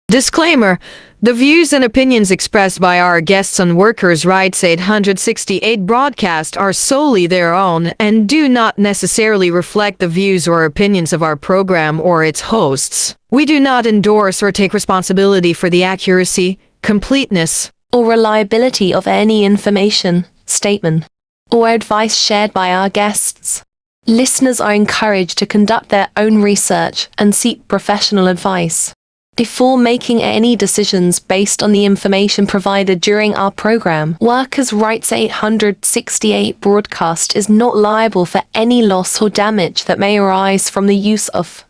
Disclaimer: the views and opinions expressed by our guests on Workers' Rights 868 broadcast are solely their own and do not necessarily reflect the views or opinions of our program or its hosts. We do not endorse or take responsibility for the accuracy, completeness, or reliability of any information, statement, or advice shared by our guests. Listeners are encouraged to conduct their own research and seek professional advice before making any decisions based on the information provided during our program. Workers' Rights 868 broadcast is not liable for any loss or damage that may arise from the use of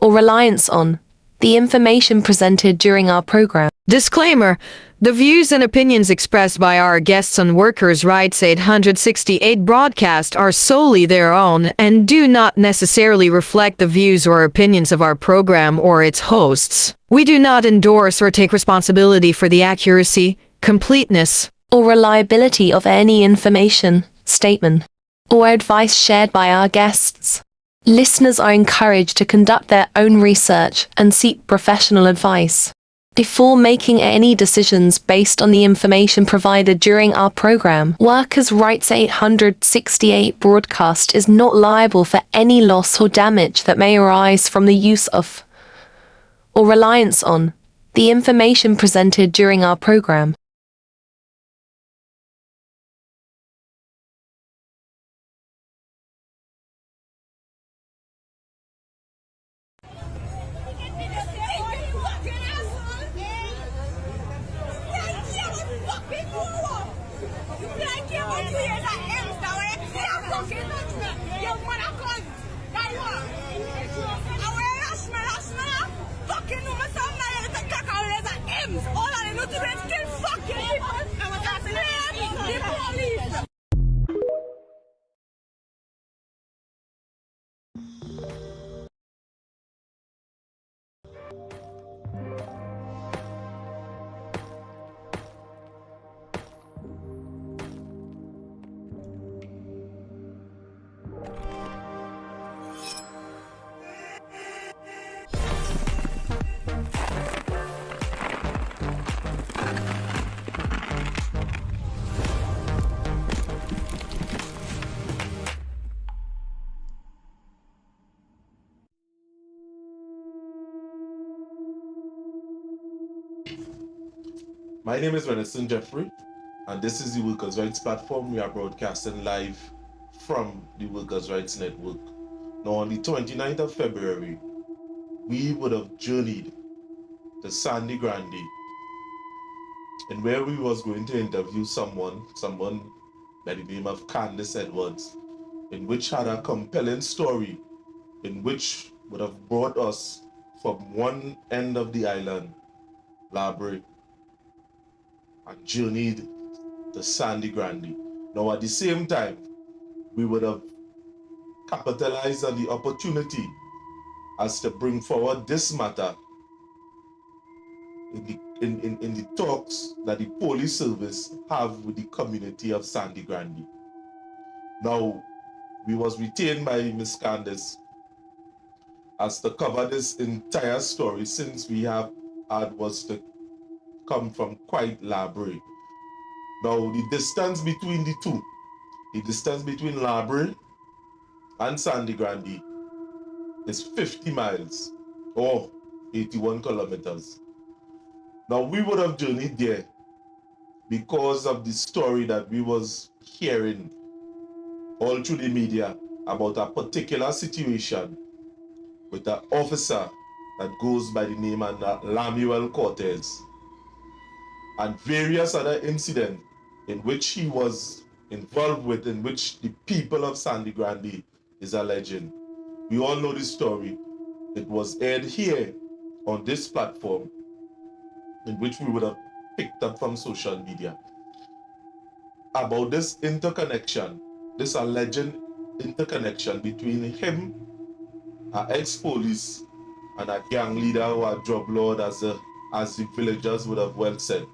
or reliance on the information presented during our program. Disclaimer: the views and opinions expressed by our guests on Workers' Rights 868 broadcast are solely their own and do not necessarily reflect the views or opinions of our program or its hosts. We do not endorse or take responsibility for the accuracy, completeness, or reliability of any information, statement, or advice shared by our guests. Listeners are encouraged to conduct their own research and seek professional advice before making any decisions based on the information provided during our program. Workers' Rights 868 broadcast is not liable for any loss or damage that may arise from the use of or reliance on the information presented during our program. My name is Renison Jeffrey, and this is the Workers' Rights Platform. We are broadcasting live from the Workers' Rights Network. Now, on the 29th of February, we would have journeyed to Sangre, Grande, and where we was going to interview someone by the name of Candice Edwards, in which had a compelling story, in which would have brought us from one end of the island, Labre, and journeyed to Sangre Grande. Now, at the same time, we would have capitalized on the opportunity as to bring forward this matter in the talks that the police service have with the community of Sangre Grande. Now, we was retained by Miss Candice as to cover this entire story, since we had was to come from quite Labre. Now, the distance between Labre and Sangre Grande is 50 miles or 81 kilometers. Now, we would have journeyed there because of the story that we was hearing all through the media about a particular situation with an officer that goes by the name of Lamuel Cortez, and various other incidents in which he was involved with, in which the people of Sangre Grande is alleging. We all know this story. It was aired here on this platform, in which we would have picked up from social media, about this interconnection, this alleged interconnection between him, an ex-police, and a gang leader or a drug lord, as the villagers would have well said.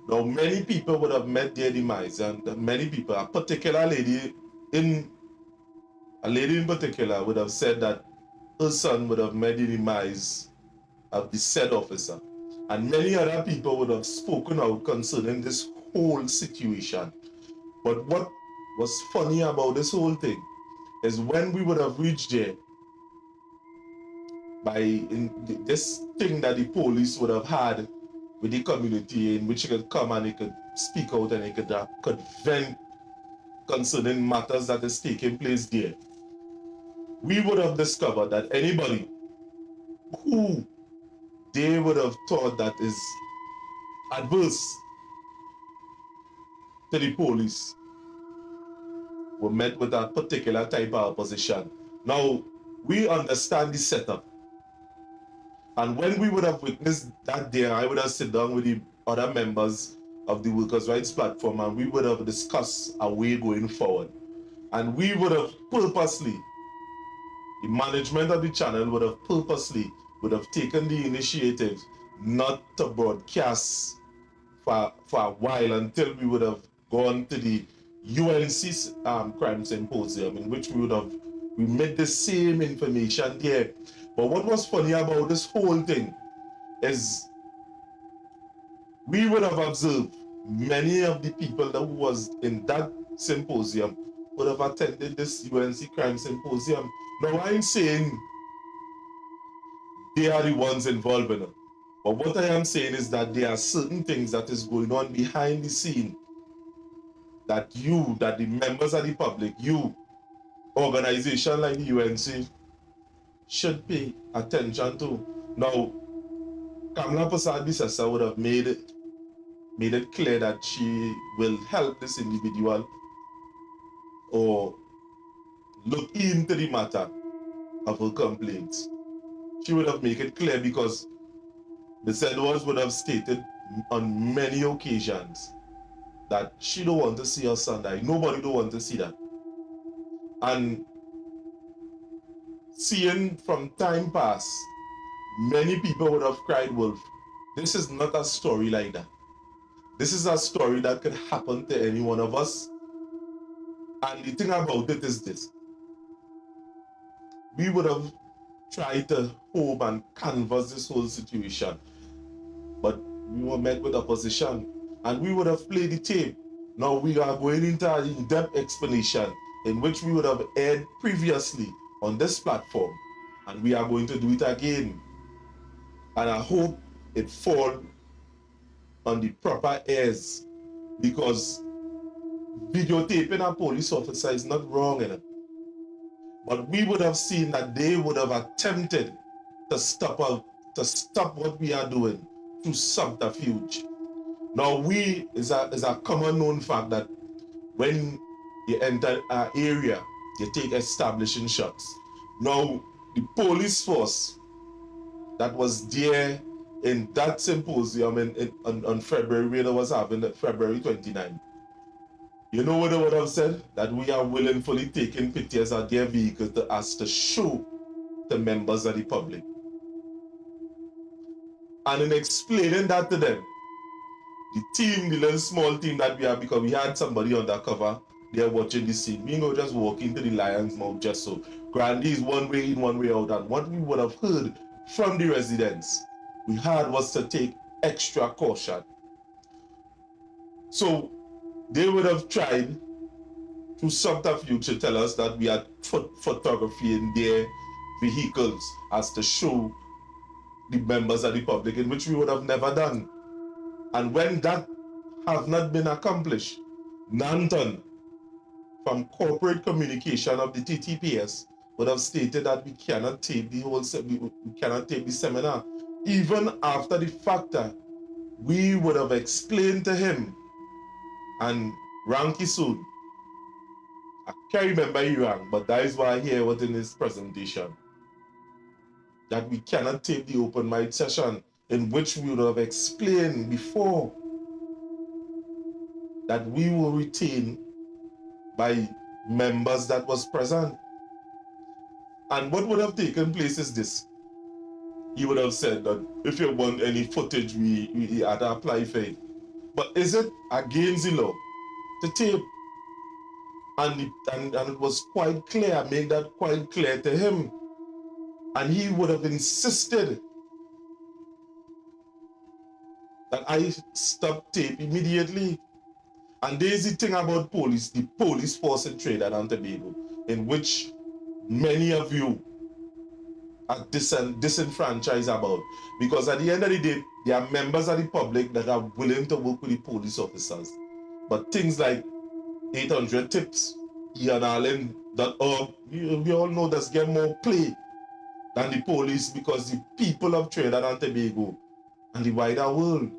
Now, many people would have met their demise, and many people, a lady in particular would have said that her son would have met the demise of the said officer. And many other people would have spoken out concerning this whole situation. But what was funny about this whole thing is when we would have reached there, by this thing that the police would have had with the community, in which he could come and he could speak out and he could vent concerning matters that is taking place there, we would have discovered that anybody who they would have thought that is adverse to the police were met with a particular type of opposition. Now, we understand the setup. And when we would have witnessed that day, I would have sit down with the other members of the Workers' Rights Platform and we would have discussed a way going forward. And we would have purposely, the management of the channel would have purposely taken the initiative not to broadcast for a while until we would have gone to the UNC crime symposium, in which we made the same information there. But what was funny about this whole thing is we would have observed many of the people that was in that symposium would have attended this UNC crime symposium. Now I'm saying they are the ones involved in it. But what I am saying is that there are certain things that is going on behind the scene that the members of the public, organization like the UNC, should pay attention to. Now, Kamala Prasad-Bissessar would have made it clear that she will help this individual or look into the matter of her complaints. She would have made it clear because the said ones would have stated on many occasions that she don't want to see her son die. Nobody don't want to see that. And seeing from time past, many people would have cried wolf. This is not a story like that. This is a story that could happen to any one of us. And the thing about it is this. We would have tried to hope and canvass this whole situation, but we were met with opposition and we would have played the tape. Now we are going into an in-depth explanation in which we would have aired previously on this platform, and we are going to do it again. And I hope it falls on the proper ears, because videotaping a police officer is not wrong in it. But we would have seen that they would have attempted to stop what we are doing through subterfuge. Now is a common known fact that when you enter an area, you take establishing shots. Now the police force that was there in that symposium on February, where they was having February 29th, you know what they would have said? That we are willingly taking pictures of their vehicles to show the members of the public. And in explaining that to them, the little small team that we have, because we had somebody undercover there watching the scene, we go just walk into the lion's mouth just so. Grande is one way in, one way out. And what we would have heard from the residents, we had was to take extra caution. So they would have tried through subterfuge to tell us that we had photography in their vehicles as to show the members of the public, in which we would have never done. And when that have not been accomplished, Nanton from corporate communication of the TTPS would have stated that we cannot take the seminar. Even after the factor, we would have explained to him, and Ranky soon, I can't remember he rang, but that is why I hear what in his presentation, that we cannot take the open mic session, in which we would have explained before that we will retain by members that was present. And what would have taken place is this. He would have said that if you want any footage, we had to apply for it. But is it against the law to tape? And it was quite clear, I made that quite clear to him. And he would have insisted that I stopped tape immediately. And there's the thing about police, the police force in Trinidad and Tobago, in which many of you are disenfranchised about. Because at the end of the day, there are members of the public that are willing to work with the police officers. But things like 800 tips, Ian Allen, that we all know that's get more play than the police, because the people of Trinidad and Tobago and the wider world,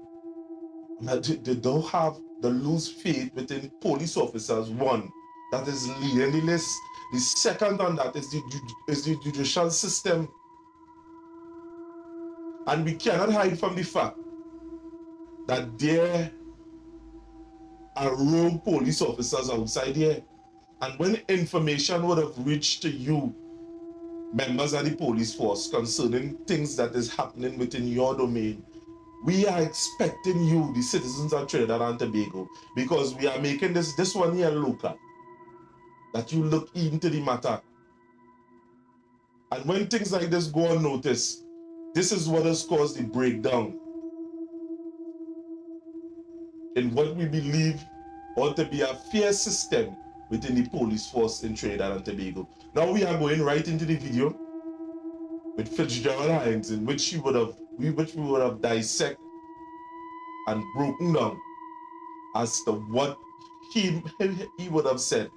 they don't have, they lose faith within police officers. One, that is leading the list. The second on that is the judicial system. And we cannot hide from the fact that there are rogue police officers outside here. And when information would have reached to you, members of the police force, concerning things that is happening within your domain, we are expecting you, the citizens of Trinidad and Tobago, because we are making this one here local, that you look into the matter. And when things like this go unnoticed, this is what has caused the breakdown in what we believe ought to be a fair system within the police force in Trinidad and Tobago. Now we are going right into the video with Fitzgerald Hines, in which we would have dissect and broken down as to what he would have said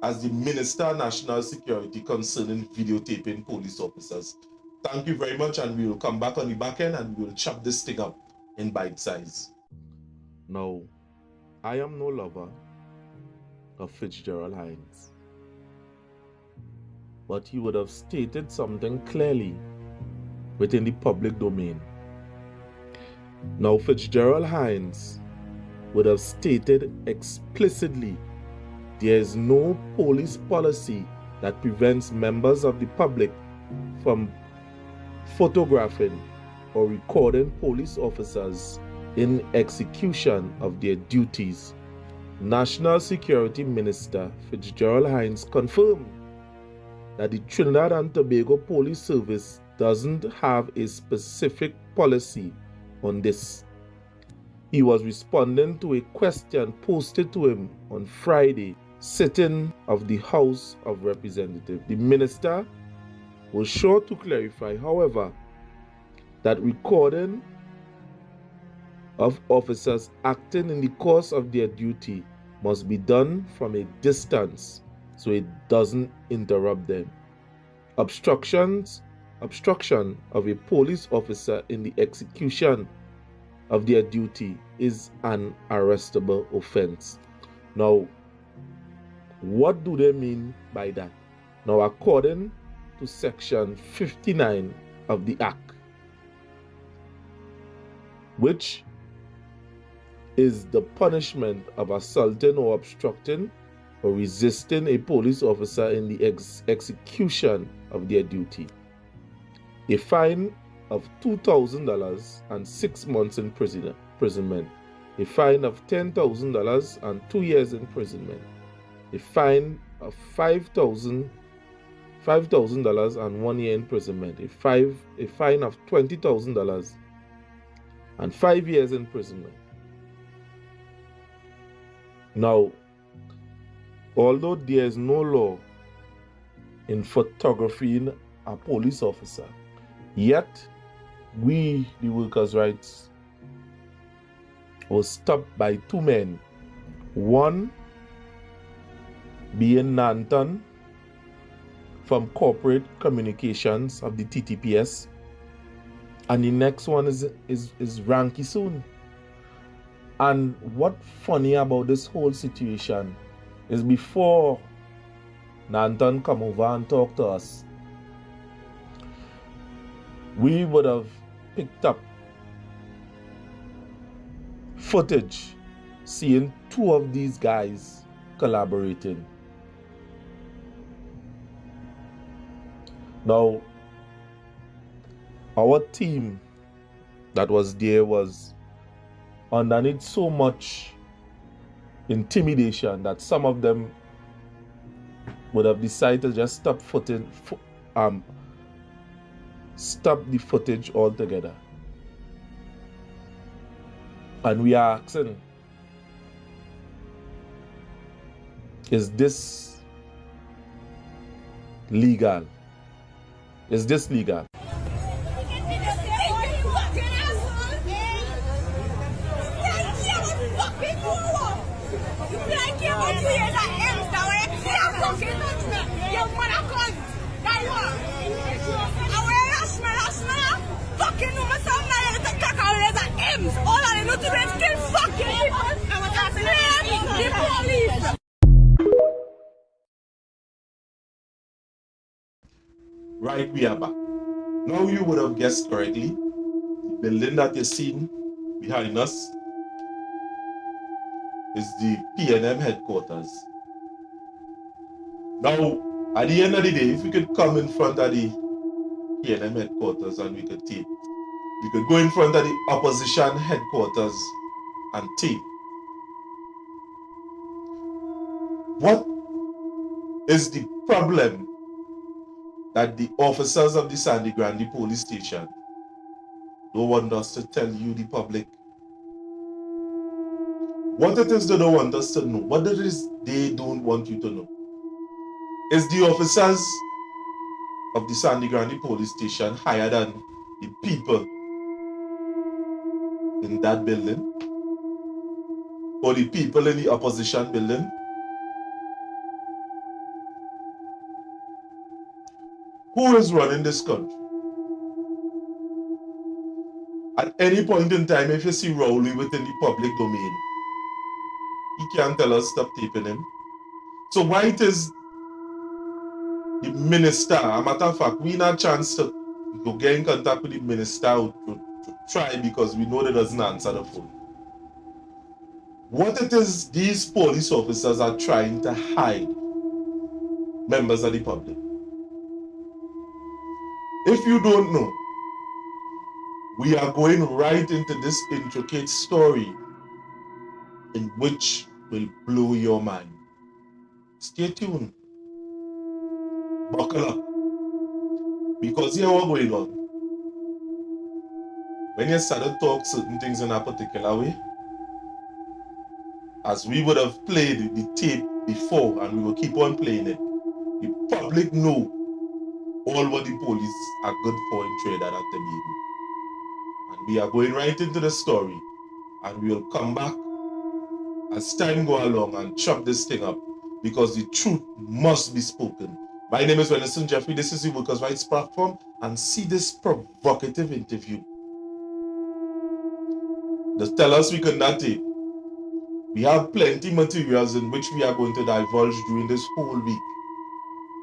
as the Minister of National Security concerning videotaping police officers. Thank you very much, and we will come back on the back end and we will chop this thing up in bite size. Now, I am no lover of Fitzgerald Hines, but he would have stated something clearly within the public domain. Now, Fitzgerald Hines would have stated explicitly there is no police policy that prevents members of the public from photographing or recording police officers in execution of their duties. National Security Minister Fitzgerald Hines confirmed that the Trinidad and Tobago Police Service doesn't have a specific policy on this. He was responding to a question posted to him on Friday, sitting of the House of Representatives. The minister was sure to clarify, however, that recording of officers acting in the course of their duty must be done from a distance so it doesn't interrupt them. Obstruction of a police officer in the execution of their duty is an arrestable offense. Now, what do they mean by that? Now, according to Section 59 of the Act, which is the punishment of assaulting or obstructing or resisting a police officer in the execution of their duty, a fine of $2,000 and 6 months imprisonment, a fine of $10,000 and 2 years imprisonment, a fine of $5,000 and 1 year imprisonment, a fine of $20,000 and 5 years imprisonment. Now, although there is no law in photographing a police officer, yet we, the workers' rights, was stopped by two men. One being Nanton from Corporate Communications of the TTPS, and the next one is Ranky Soon. And what funny about this whole situation is, before Nanton come over and talk to us, we would have picked up footage seeing two of these guys collaborating. Now, our team that was there was underneath so much intimidation that some of them would have decided to just stop the footage altogether. And we are asking, is this legal? Is this legal? Right, we are back. Now you would have guessed correctly. The building that you're seeing behind us is the PNM headquarters. Now, at the end of the day, if we could come in front of the PNM headquarters and we could tape, we could go in front of the opposition headquarters and tape. What is the problem that the officers of the Sangre Grande police station don't want us to tell you, the public? What it is they don't want us to know, what it is they don't want you to know, is the officers of the Sangre Grande police station higher than the people in that building, or the people in the opposition building? Who is running this country? At any point in time, if you see Rowley within the public domain, he can't tell us stop taping him. So why it is the minister, a matter of fact, we not a chance to go get in contact with the minister to try, because we know that doesn't answer the phone. What it is these police officers are trying to hide, members of the public. If you don't know, we are going right into this intricate story in which will blow your mind. Stay tuned. Buckle up. Because here what's going on. When you start to talk certain things in a particular way, as we would have played the tape before and we will keep on playing it, the public know all what the police are good for in Trinidad and Tobago. And we are going right into the story, and we will come back as time go along and chop this thing up, because the truth must be spoken. My name is Renison Jeffrey. This is the Workers' Rights Platform, and see this provocative interview. Just tell us we cannot tape. We have plenty materials in which we are going to divulge during this whole week,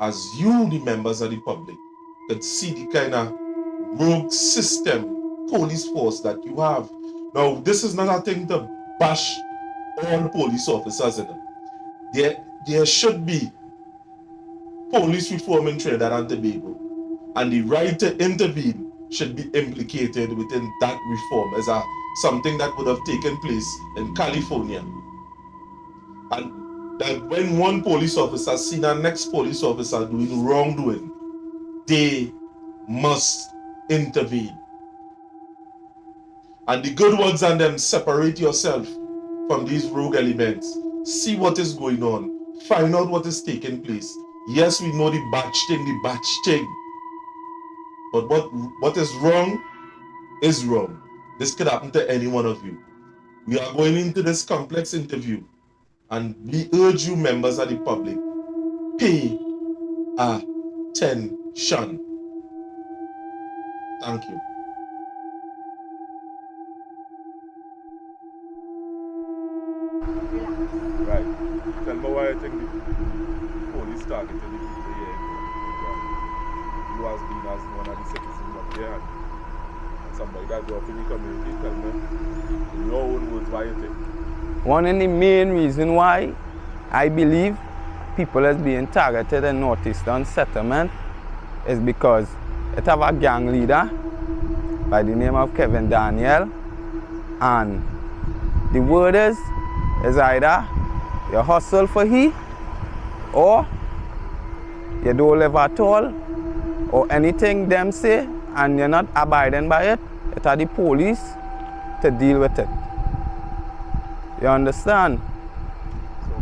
as you, the members of the public, could see the kind of rogue system, police force that you have. Now, this is not a thing to bash all police officers in it. There should be police reform in Trinidad and Tobago, and the right to intervene should be implicated within that reform as something that would have taken place in California. And that when one police officer see the next police officer doing wrongdoing, they must intervene. And the good ones and them, separate yourself from these rogue elements. See what is going on. Find out what is taking place. Yes, we know the batch thing. But what is wrong is wrong. This could happen to any one of you. We are going into this complex interview, and we urge you, members of the public, pay attention. Thank you. Right. Tell me why I think the police targeted the people here. You as being as one of the citizens of here, and somebody that grew up in the community, tell me in your own words why you think. One of the main reasons why I believe people is being targeted in Northeastern Settlement is because it have a gang leader by the name of Kevin Daniel, and the word is either you hustle for he, or you don't live at all, or anything them say and you're not abiding by it, it's the police to deal with it. You understand? So,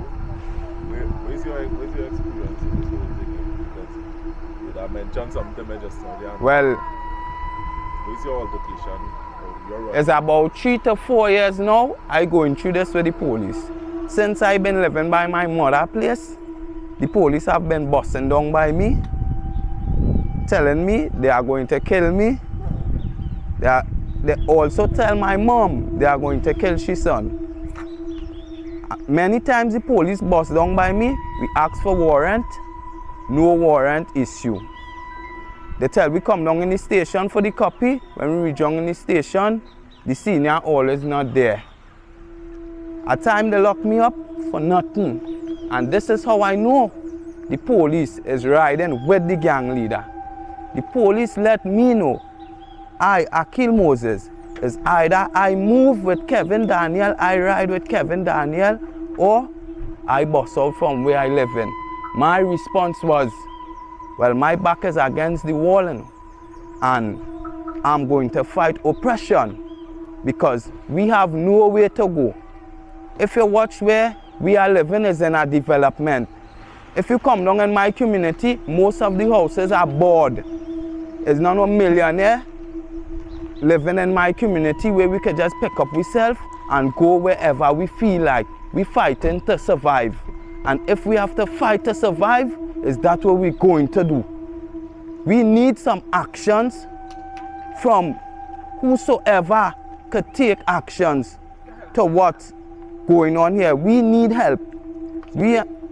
where's your experience in this whole thing? Because you have mentioned something just now there. Well, Where's your altercation? it's about 3 to 4 years now, I going through this with the police. Since I've been living by my mother place, the police have been busting down by me, telling me they are going to kill me. They also tell my mom they are going to kill she son. Many times the police bust down by me, we ask for warrant, no warrant issue. They tell we come down in the station for the copy. When we reach down in the station, the senior always not there. At time they lock me up for nothing. And this is how I know the police is riding with the gang leader. The police let me know I, Akil Moses, is either I move with Kevin Daniel, I ride with Kevin Daniel, or I bust out from where I live in. My response was, well, my back is against the wall and I'm going to fight oppression because we have nowhere to go. If you watch where we are living is in a development. If you come down in my community, most of the houses are board. There's not a millionaire living in my community where we can just pick up ourselves and go wherever we feel like. We fighting to survive. And if we have to fight to survive, is that what we're going to do. We need some actions from whosoever could take actions to what's going on here. We need help.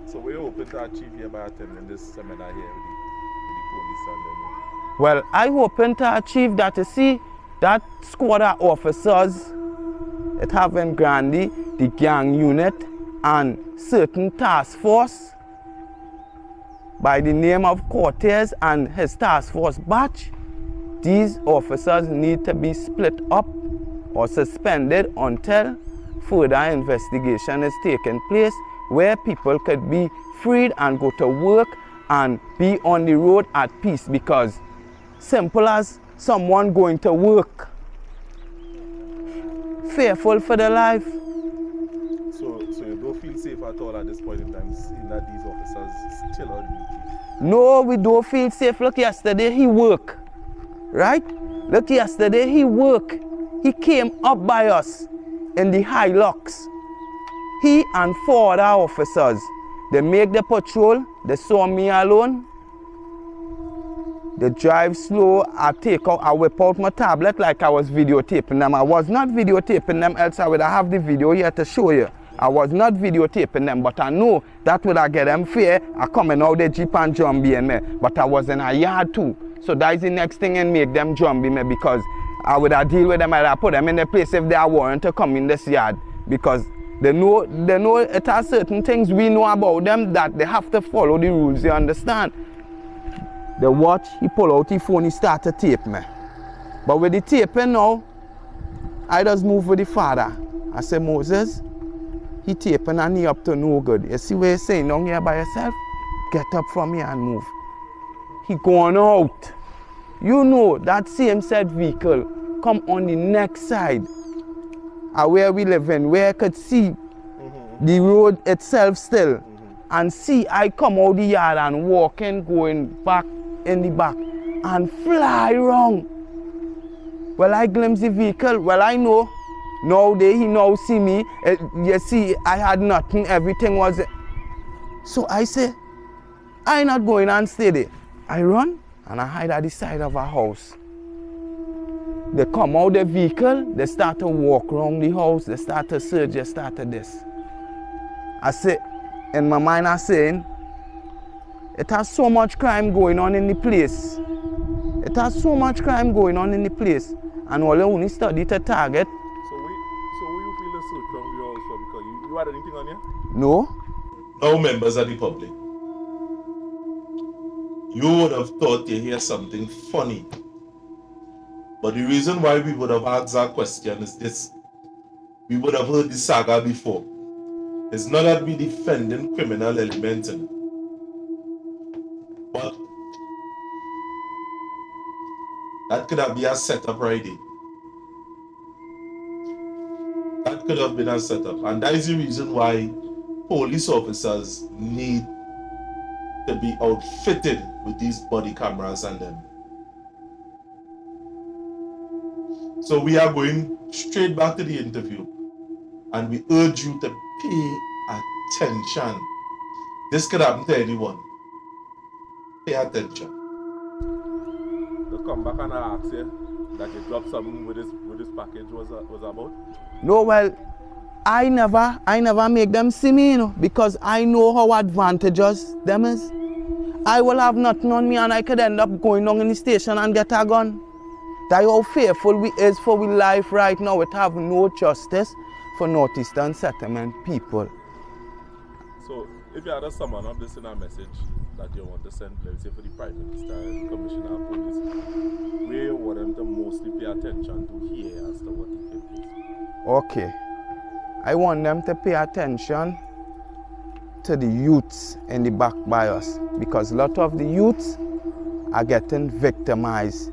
So we're hoping to achieve here by attending this seminar here with the police and them. Well, I hoping to achieve that. You see, that squad of officers, it have in Grande, the gang unit, and certain task force by the name of Cortez and his task force batch. These officers need to be split up or suspended until further investigation is taking place where people could be freed and go to work and be on the road at peace, because simple as someone going to work fearful for their life. So you don't feel safe at all at this point in time, seeing that these officers still on duty? No, we don't feel safe. Look, yesterday he work, right? Look, yesterday he work. He came up by us in the Hilux. He and 4 other officers. They make the patrol. They saw me alone. They drive slow. I whip out my tablet like I was videotaping them. I was not videotaping them, else I would have the video here to show you. I was not videotaping them, but I know that would have get them fear. I coming out the Jeep and jumbie me. But I was in a yard too. So that's the next thing and make them jumbie me, because I would have deal with them and I put them in the place if they are warrant to come in this yard. Because they know it has certain things we know about them that they have to follow the rules, you understand? They watch, he pull out his phone, he start to tape me. But with the taping now, I just move with the father. I say, Moses, he taping and he up to no good. You see what you're saying down here by yourself? Get up from here and move. He going out. You know that same said vehicle come on the next side where we live in, where I could see the road itself still. And see I come out the yard and walking, going back in the back and fly wrong. Well, I glimpse the vehicle. Well, I know. Now he now see me. You see, I had nothing. Everything was. So I say, I not going and stay there. I run and I hide at the side of a house. They come out the vehicle. They start to walk around the house. They start to search. They start to this. I say, in my mind, I'm saying, it has so much crime going on in the place. It has so much crime going on in the place. And all you only study to target. So where you feel the search from your house for? Because you had anything on you? No. Now, members of the public, you would have thought you hear something funny. But the reason why we would have asked that question is this. We would have heard this saga before. It's not that we defending criminal elements, but that could have been a setup right there. That could have been a setup. And that is the reason why police officers need to be outfitted with these body cameras and them. So we are going straight back to the interview, and we urge you to pay attention. This could happen to anyone. Pay attention. To come back and ask you that you dropped something with this package was about? No, well, I never make them see me, you know, because I know how advantageous them is. I will have nothing on me and I could end up going down in the station and get a gun. That's how fearful we is for we life right now. It have no justice for Northeastern settlement people. So, if you had to sum up this in a message that you want to send, let's say for the Prime Minister and the Commissioner of Police, where you want them to mostly pay attention to here as to what taking place? Okay. I want them to pay attention to the youths in the back by us, because a lot of the youths are getting victimized.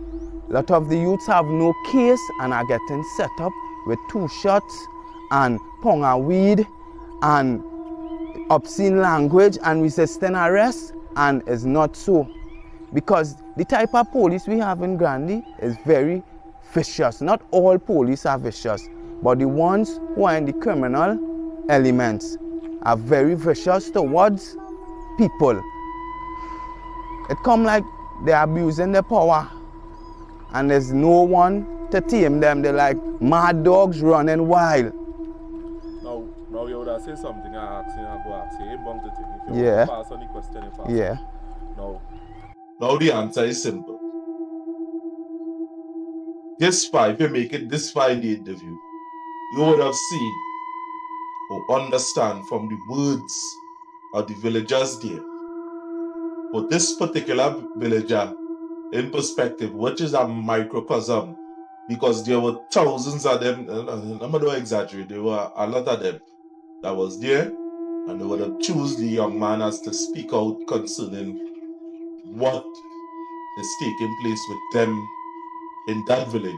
A lot of the youths have no case and are getting set up with 2 shots and pound of weed and obscene language and resisting arrest, and it's not so. Because the type of police we have in Grande is very vicious. Not all police are vicious, but the ones who are in the criminal elements are very vicious towards people. It come like they're abusing their power and there's no one to tame them. They're like mad dogs running wild. Now you would have said something I asked you, I go ask you, bound to think. If you Yeah. want to pass on the question, you pass. Yeah. Now the answer is simple. This far, if you make it this far in the interview, you would have seen or understand from the words of the villagers there. For this particular villager, in perspective, which is a microcosm, because there were thousands of them, I'm not going to exaggerate, there were a lot of them that was there, and they would have chosen the young man as to speak out concerning what is taking place with them in that village.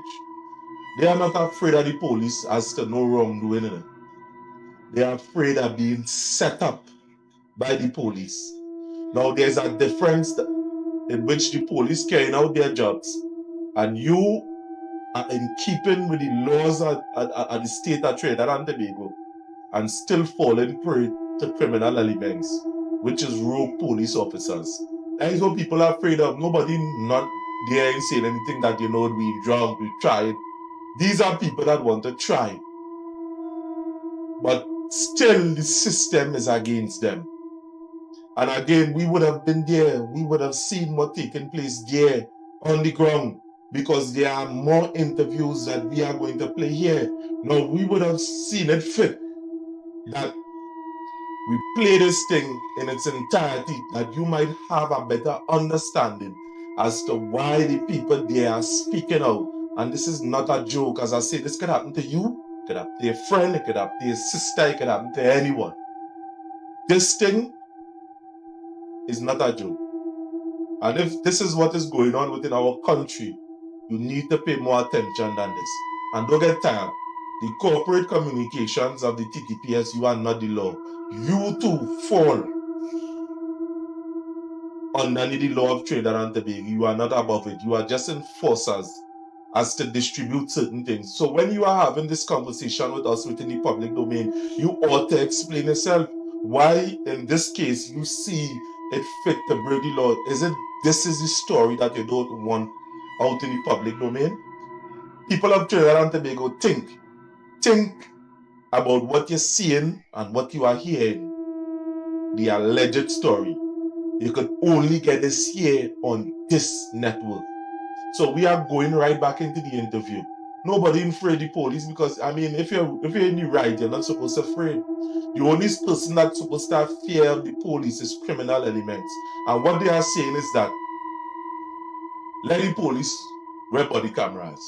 They are not afraid of the police as to no wrongdoing in it. They are afraid of being set up by the police. Now there's a difference in which the police carrying out their jobs and you are in keeping with the laws of the state of Trinidad and Tobago and still falling prey to criminal elements, which is rogue police officers. That is what people are afraid of. Nobody not there and saying anything that, you know, we drunk, we tried. These are people that want to try. But still the system is against them. And again, we would have been there. We would have seen what taking place there on the ground, because there are more interviews that we are going to play here. Now, we would have seen it fit that we play this thing in its entirety, that you might have a better understanding as to why the people there are speaking out. And this is not a joke. As I say, this could happen to you, it could happen to your friend, it could happen to your sister, it could happen to anyone. This thing is not a joke. And if this is what is going on within our country, you need to pay more attention than this. And don't get tired. The corporate communications of the TTPS, you are not the law. You too fall under the law of Trinidad and Tobago. You are not above it. You are just enforcers as to distribute certain things. So when you are having this conversation with us within the public domain, you ought to explain yourself. Why, in this case, you see it fit to break the law? Is it this is the story that you don't want out in the public domain? People of Trinidad and Tobago, think about what you're seeing and what you are hearing. The alleged story. You could only get this here on this network. So we are going right back into the interview. Nobody afraid the police, because I mean, if you're in the right, you're not supposed to afraid. The only person that's supposed to have fear of the police is criminal elements. And what they are saying is that let the police wear body cameras.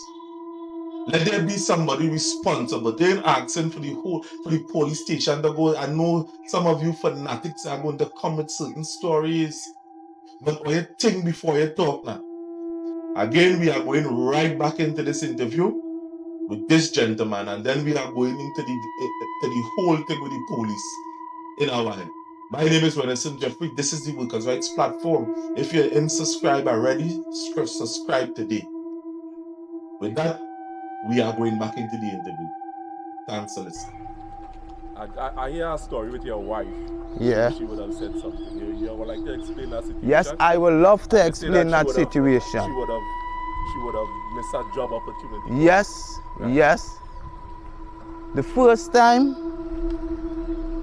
Let there be somebody responsible. They ain't asking for the police station to go. I know some of you fanatics are going to come with certain stories, but what you think before you talk now. Again, we are going right back into this interview with this gentleman, and then we are going into the whole thing with the police in our head. My name is Renison Jeffrey. This is the Workers' Rights Platform. If you're in subscribe already, subscribe today. With that, we are going back into the interview. Thanks for listening. I hear a story with your wife. Yeah. She would have said something. You would like to explain that situation? Yes, I would love to explain that situation. She would have missed a job opportunity. Yes, yes. The first time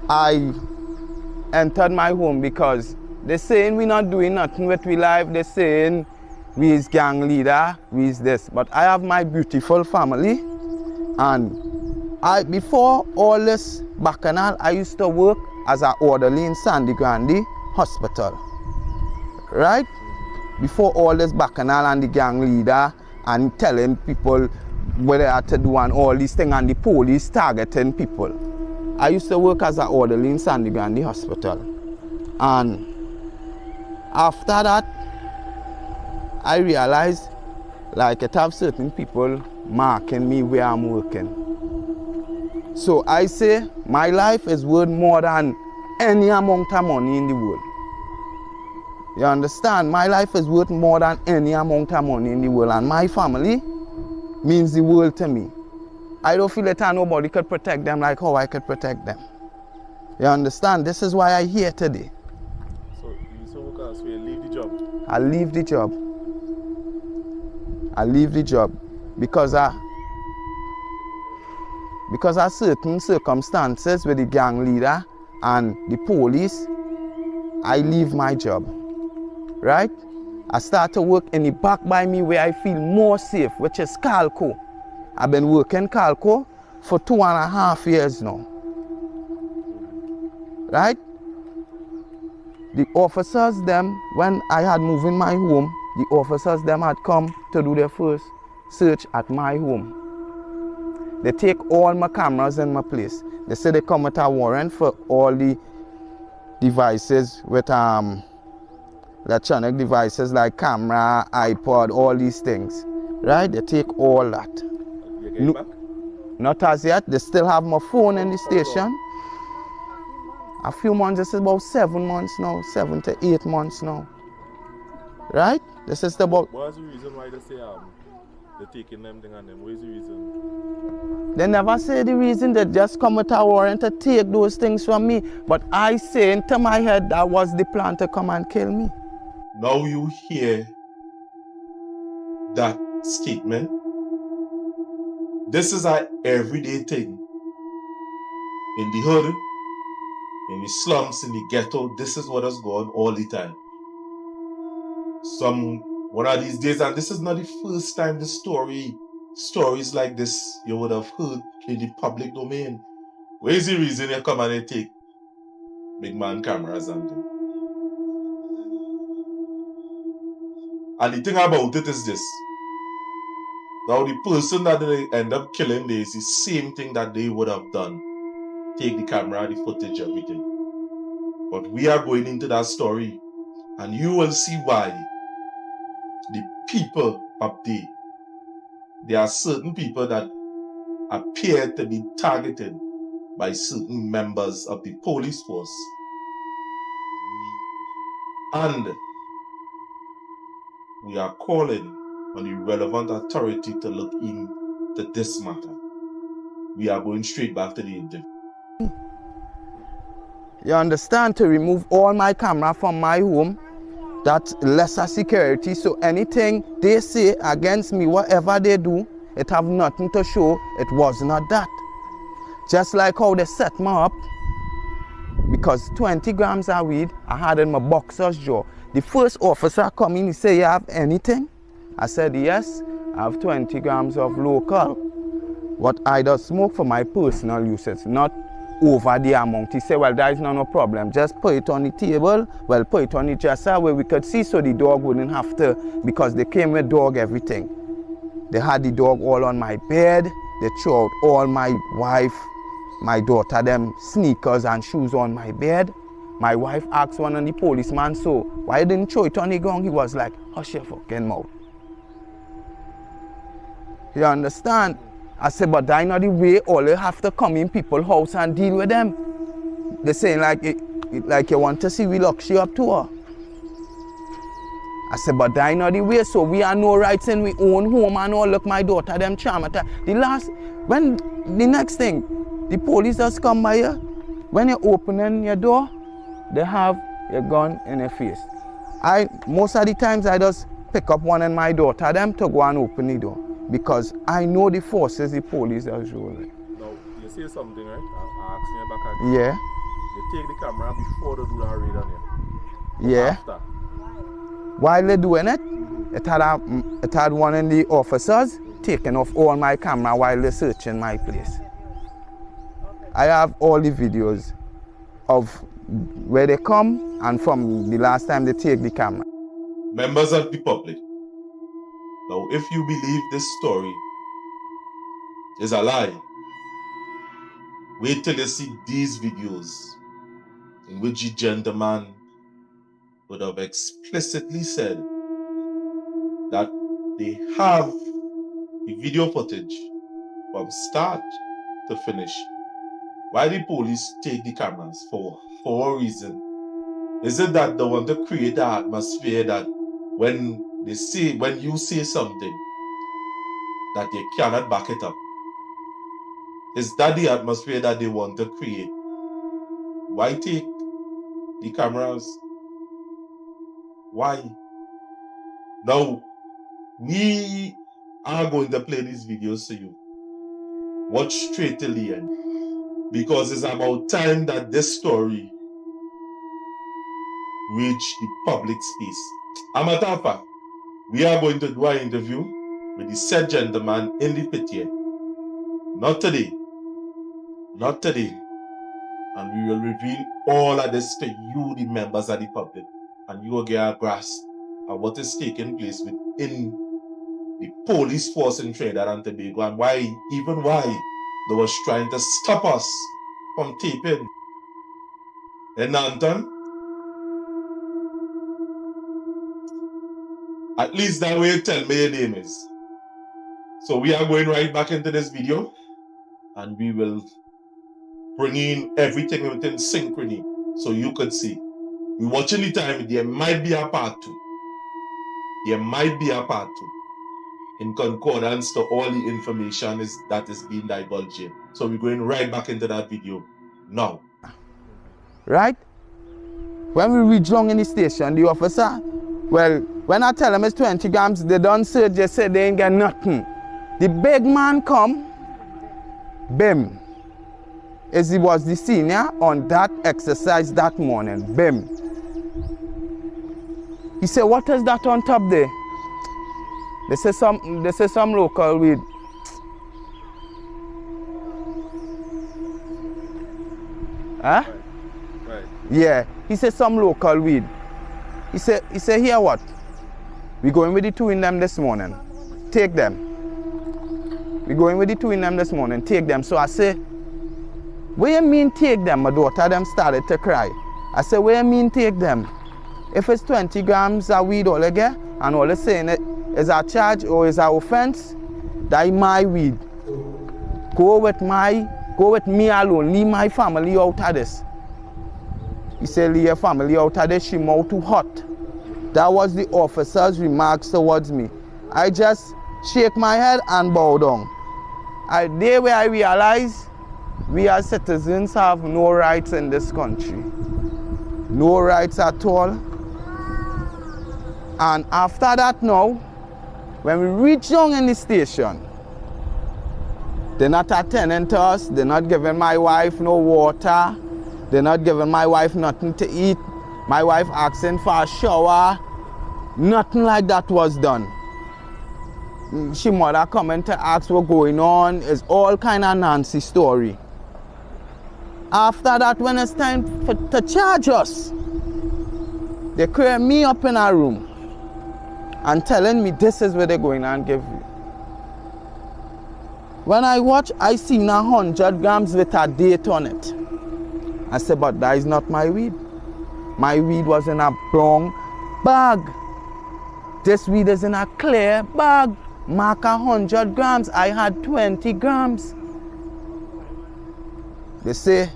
I entered my home, because they're saying we're not doing nothing with we life. They're saying we is gang leader, we is this. But I have my beautiful family, and before all this bacchanal, I used to work as an orderly in Grande hospital, right? Before all this bacchanal and the gang leader and telling people what they had to do and all these things, and the police targeting people. I used to work as an orderly in Grande hospital. And after that, I realized like it have certain people marking me where I'm working. So I say my life is worth more than any amount of money in the world. You understand? My life is worth more than any amount of money in the world, and my family means the world to me. I don't feel that nobody could protect them like how I could protect them. You understand? This is why I'm here today. So you leave the job? I leave the job. I leave the job because of certain circumstances with the gang leader and the police. I leave my job, right? I start to work in the back by me where I feel more safe, which is Calco. I've been working Calco for 2.5 years now, right? The officers them, when I had moved in my home, the officers them had come to do their first search at my home. They take all my cameras in my place. They say they come with a warrant for all the devices with electronic devices like camera, iPod, all these things, right? They take all that. You getting back? Not as yet. They still have my phone in the station. A few months. This is about 7 months now, 7 to 8 months now, right? This is about. What's the reason why they say they're taking them thing on them? What is the reason? They never say the reason. They just come with a warrant to take those things from me. But I say into my head that was the plan to come and kill me. Now you hear that statement. This is an everyday thing. In the hood, in the slums, in the ghetto, this is what has gone all the time. One of these days, and this is not the first time stories like this you would have heard in the public domain. Where is the reason you come and they take big man cameras and things? And the thing about it is this. Now the person that they end up killing is the same thing that they would have done. Take the camera, the footage, everything. But we are going into that story, and you will see why the people up there are certain people that appear to be targeted by certain members of the police force. And we are calling on the relevant authority to look into this matter. We are going straight back to the interview. You understand? To remove all my camera from my home, that's lesser security. So anything they say against me, whatever they do, it have nothing to show it was not that. Just like how they set me up, because 20 grams of weed I had in my boxer's jaw. The first officer come in, he said, "You have anything?" I said, "Yes, I have 20 grams of local. What I just smoke for my personal usage, not over the amount." He said, "Well, there is no problem. Just put it on the table. Well, put it on the dresser where we could see so the dog wouldn't have to," because they came with dog everything. They had the dog all on my bed. They threw out all my wife, my daughter, them sneakers and shoes on my bed. My wife asked one of the policeman, "So why didn't throw it on the ground?" He was like, "Hush your fucking mouth." You understand? I said, but that's not the way all you have to come in people's house and deal with them. They're saying like you want to see we lock you up to her. I said, but that's not the way, so we have no rights in we own home and all. Look, my daughter, them traumatized. The next thing, the police just come by you. When you're opening your door, they have your gun in your face. Most of the times I just pick up one and my daughter, them to go and open the door. Because I know the forces the police are rolling. Now, you say something, right? I'm asking you back again. Yeah. They take the camera before they do that raid on you. Yeah. After. While they're doing it, it had one of the officers taking off all my camera while they're searching my place. I have all the videos of where they come and from the last time they take the camera. Members of the public, now if you believe this story is a lie, wait till you see these videos in which the gentleman would have explicitly said that they have the video footage from start to finish. Why the police take the cameras? For a reason. Is it that they want to create an atmosphere that when you say something that you cannot back it up? Is that the atmosphere that they want to create? Why take the cameras? Why? Now, we are going to play these videos to you. Watch straight till the end. Because it's about time that this story reach the public space. As a matter of fact, we are going to do an interview with the said gentleman in the pit here. Not today. Not today. And we will reveal all of this to you, the members of the public. And you will get a grasp of what is taking place within the police force in Trinidad and Tobago, and why they was trying to stop us from taping. And Nanton, at least that way you tell me your name is. So we are going right back into this video, and we will bring in everything within synchrony so you could see. We're watching the time, there might be a part 2. There might be a part 2 in concordance to all the information that is being divulged here. So we're going right back into that video now. Right? When we reach long in the station, the officer, well, when I tell them it's 20 grams, they don't search, they say they ain't got nothing. The big man come, bim. As he was the senior on that exercise that morning, bim. He said, what is that on top there? They say some local weed. Huh? Right. Yeah. He said some local weed. He said, here what? We going with the 2 in them this morning. Take them. We going with the 2 in them this morning. Take them. So I say, what you mean take them? My daughter them started to cry. I said, what you mean take them? If it's 20 grams of weed all again, and all they're saying is a charge or is a offense, that's my weed. Go with me alone. Leave my family out of this. He said, leave your family out of this, she mouth too hot. That was the officer's remarks towards me. I just shake my head and bow down. There where I realize we as citizens have no rights in this country. No rights at all. And after that now, when we reach down in the station, they're not attending to us, they're not giving my wife no water, they're not giving my wife nothing to eat, my wife asking for a shower, nothing like that was done. She mother coming to ask what's going on, it's all kind of Nancy story. After that, when it's time to charge us, they carry me up in a room and telling me this is where they're going and give you. When I watch, I see 100 grams with a date on it. I said, but that is not my weed. My weed was in a brown bag. This weed is in a clear bag. mark 100 grams. I had 20 grams. They say,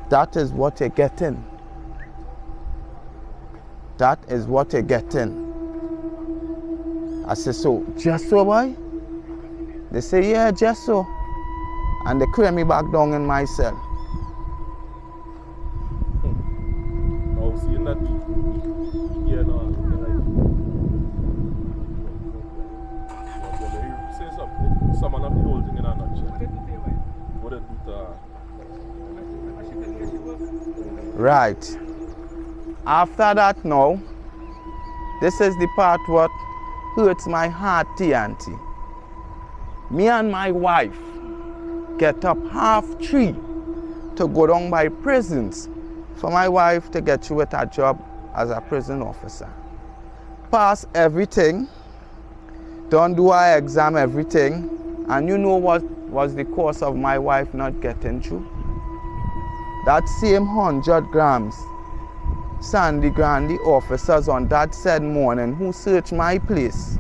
that is what you're getting. That is what you're getting. I say, so, just so, boy? They say, yeah, just so. And they clear me back down in my cell. Now, seeing that we hear now, you say something, someone of the whole thing in a nutshell. What it do to Right. After that now, this is the part what hurts my heart, Auntie. Me and my wife get up 3:30 to go down by prisons for my wife to get you with a job as a prison officer. Pass everything, don't do our exam, everything, and you know what was the cause of my wife not getting through? That same 100 grams, Sangre Grande officers on that said morning who searched my place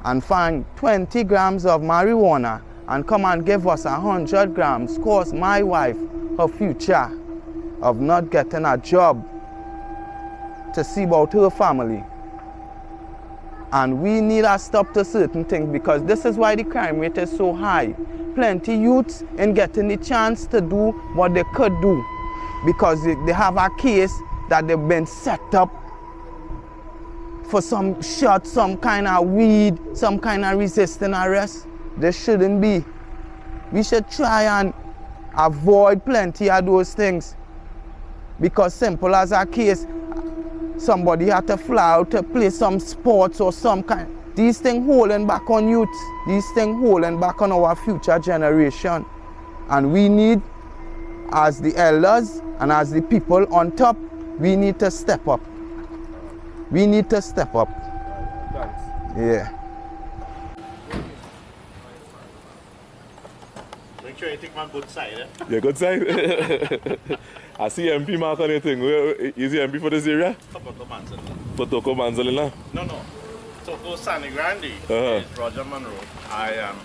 and find 20 grams of marijuana and come and give us 100 grams cost my wife her future of not getting a job to see about her family. And we need a stop to certain things because this is why the crime rate is so high. Plenty youths in getting the chance to do what they could do because they have a case that they've been set up for some shot, some kind of weed, some kind of resisting arrest. They shouldn't be. We should try and avoid plenty of those things because simple as a case, somebody had to fly out to play some sports or some kind. These things holding back on youth. These things holding back on our future generation. And we need, as the elders and as the people on top, we need to step up. We need to step up. Thanks. Yeah. Make sure you take my good side, eh? Yeah, good side. I see MP mark on anything. Is he MP for this area? Toko Manzanilla. For Toko Manzalina? No. Toko Sangre Grande is Roger Monroe. I am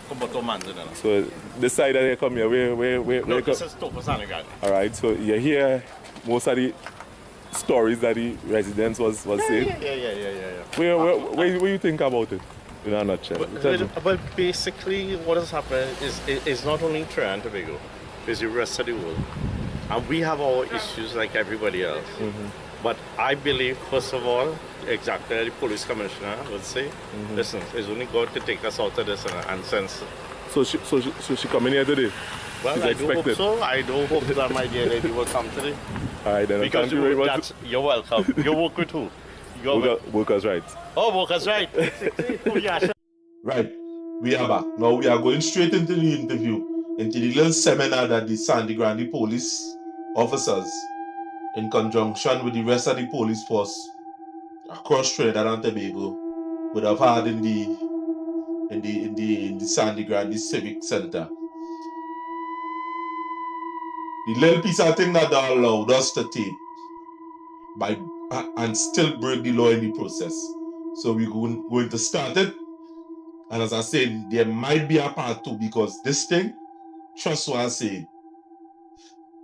Koboto Manzanilla. So this side that they come here, where No, come? this is Toko Sangre Grande. Alright, so you hear most of the stories that the residents was saying. Yeah. Where you think about it? In a nutshell. But basically, what has happened is not only Trinidad and Tobago, it's the rest of the world. And we have our issues like everybody else. But I believe, first of all, exactly as the police commissioner would say, listen, it's only God to take us out of this and sense. So she coming here today? Well, She's I do hope expected. so. I do hope that my dear lady will come today. Alright then, Because thank you very much. you're welcome. You work with who? You work Workers' rights. Oh, workers' right. Oh, yeah, sure. Right, we are back. Now we are going straight into the interview, into the little seminar that the Sangre Grande police officers, in conjunction with the rest of the police force across Trinidad and Tobago, would have had in the Sangre Grande Civic Center. The little piece of thing that they allowed us to take and still break the law in the process. So we're going to start it. And as I said, there might be a part 2 because this thing, trust what I say,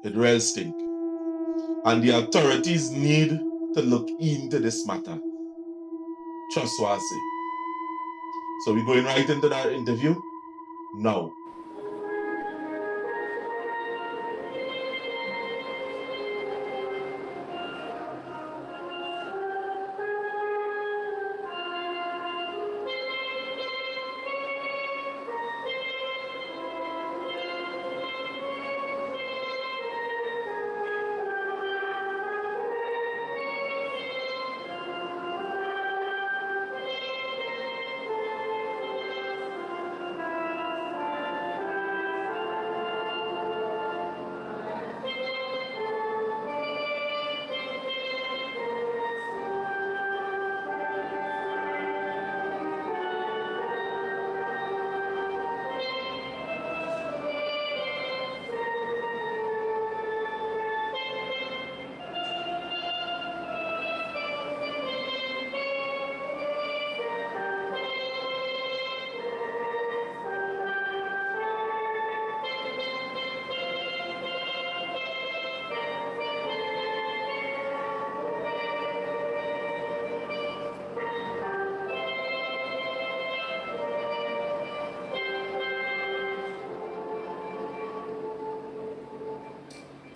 it real stink. And the authorities need to look into this matter. Trust what I say. So we're going right into that interview now.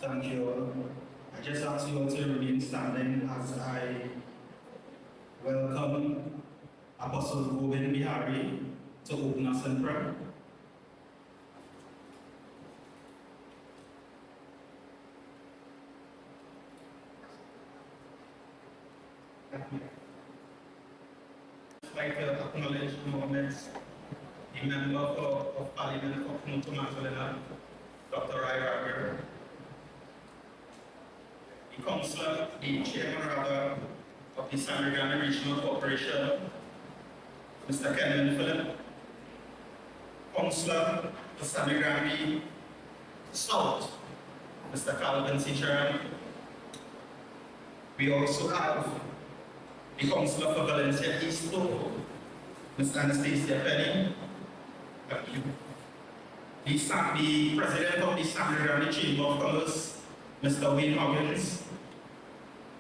Thank you. I just ask you all to remain standing as I welcome Apostle Govind Bihari to open us in prayer. I'd like to acknowledge moments the Member of Parliament for Knutu Magdalena, Dr. Rai Rager, the Councillor, the Chairman rather, of the Sangre Grande Regional Corporation, Mr. Kevin Phillip, Councillor for Sangre Grande South, Mr. Calvin Cicheran. We also have the Councillor for Valencia East Local, Ms. Anastasia Penny. The President of the Sangre Grande Chamber of Commerce, Mr. Wayne Hoggins.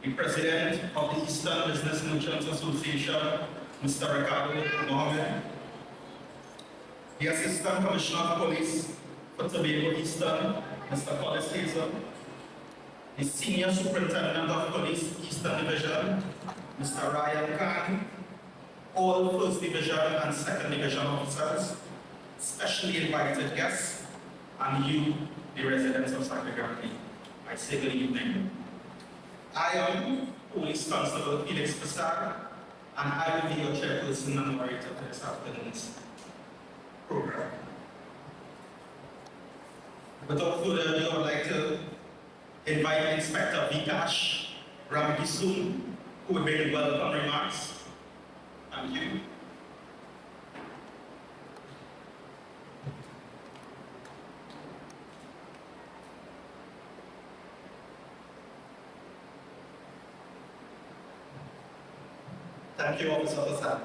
The President of the Eastern Business Merchants Association, Mr. Ricardo Mohammed. The Assistant Commissioner of Police for Tobago Eastern, Mr. Collis Hazel. The Senior Superintendent of Police Eastern Division, Mr. Ryan Khan. All First Division and Second Division officers, specially invited guests, and you, the residents of Sangre Grande. I say good evening. I am Police Constable Felix Passar, and I will be your chairperson and moderator for this afternoon's program. Without further ado, I would like to invite Inspector Vikash Ramkisoon, who will make welcome remarks. Thank you. Thank you, Officer Passar.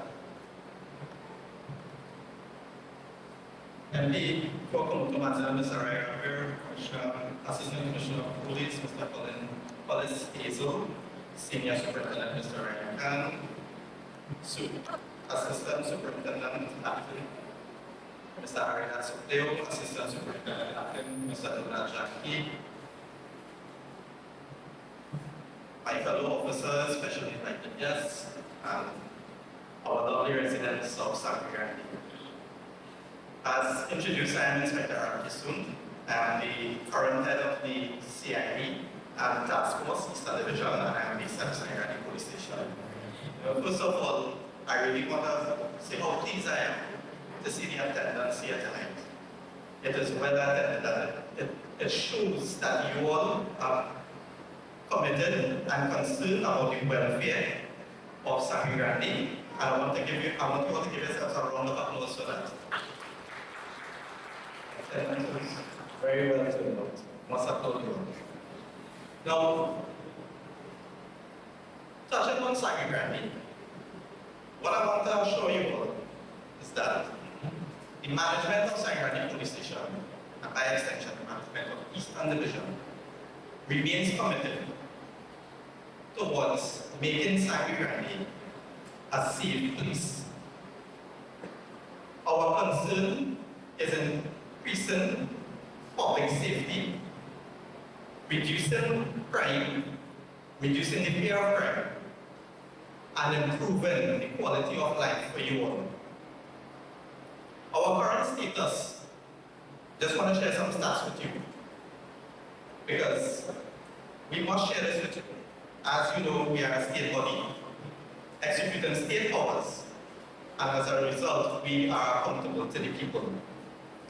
MD for Knutu Magdalena, Mr. Rai Rager, Assistant Commissioner of Police, Mr. Collis Hazel, Senior Superintendent, Mr. Ryan Khan, Assistant Superintendent Acting, Mr. Ariad Sukdeo, Assistant Superintendent Acting, Mr. Donald Jackie, my fellow officers, especially invited guests, and our lovely residents of Sangre Grande. As introduced, I am Inspector Ramkisoon. I am the current head of the CID and Task Force Eastern Division, and I am based at Sangre Grande Police Station. First of all, I really want to say how pleased I am to see the attendance here tonight. It is well attended, it shows that you all are committed and concerned about the welfare of Sangre Grande, and I want you all to give yourselves a round of applause for that. Very well turned out. Must applaud you. Now, touching on Sangre Grande, what I want to show you all is that the management of Sangre Grande Police Station, and by extension the management of Eastern Division, remains committed towards making Sangre Grande a safe place. Our concern is increasing public safety, reducing crime, reducing the fear of crime, and improving the quality of life for you all. Our current status, just want to share some stats with you, because we must share this with you. As you know, we are a state body, executing state powers, and as a result, we are accountable to the people.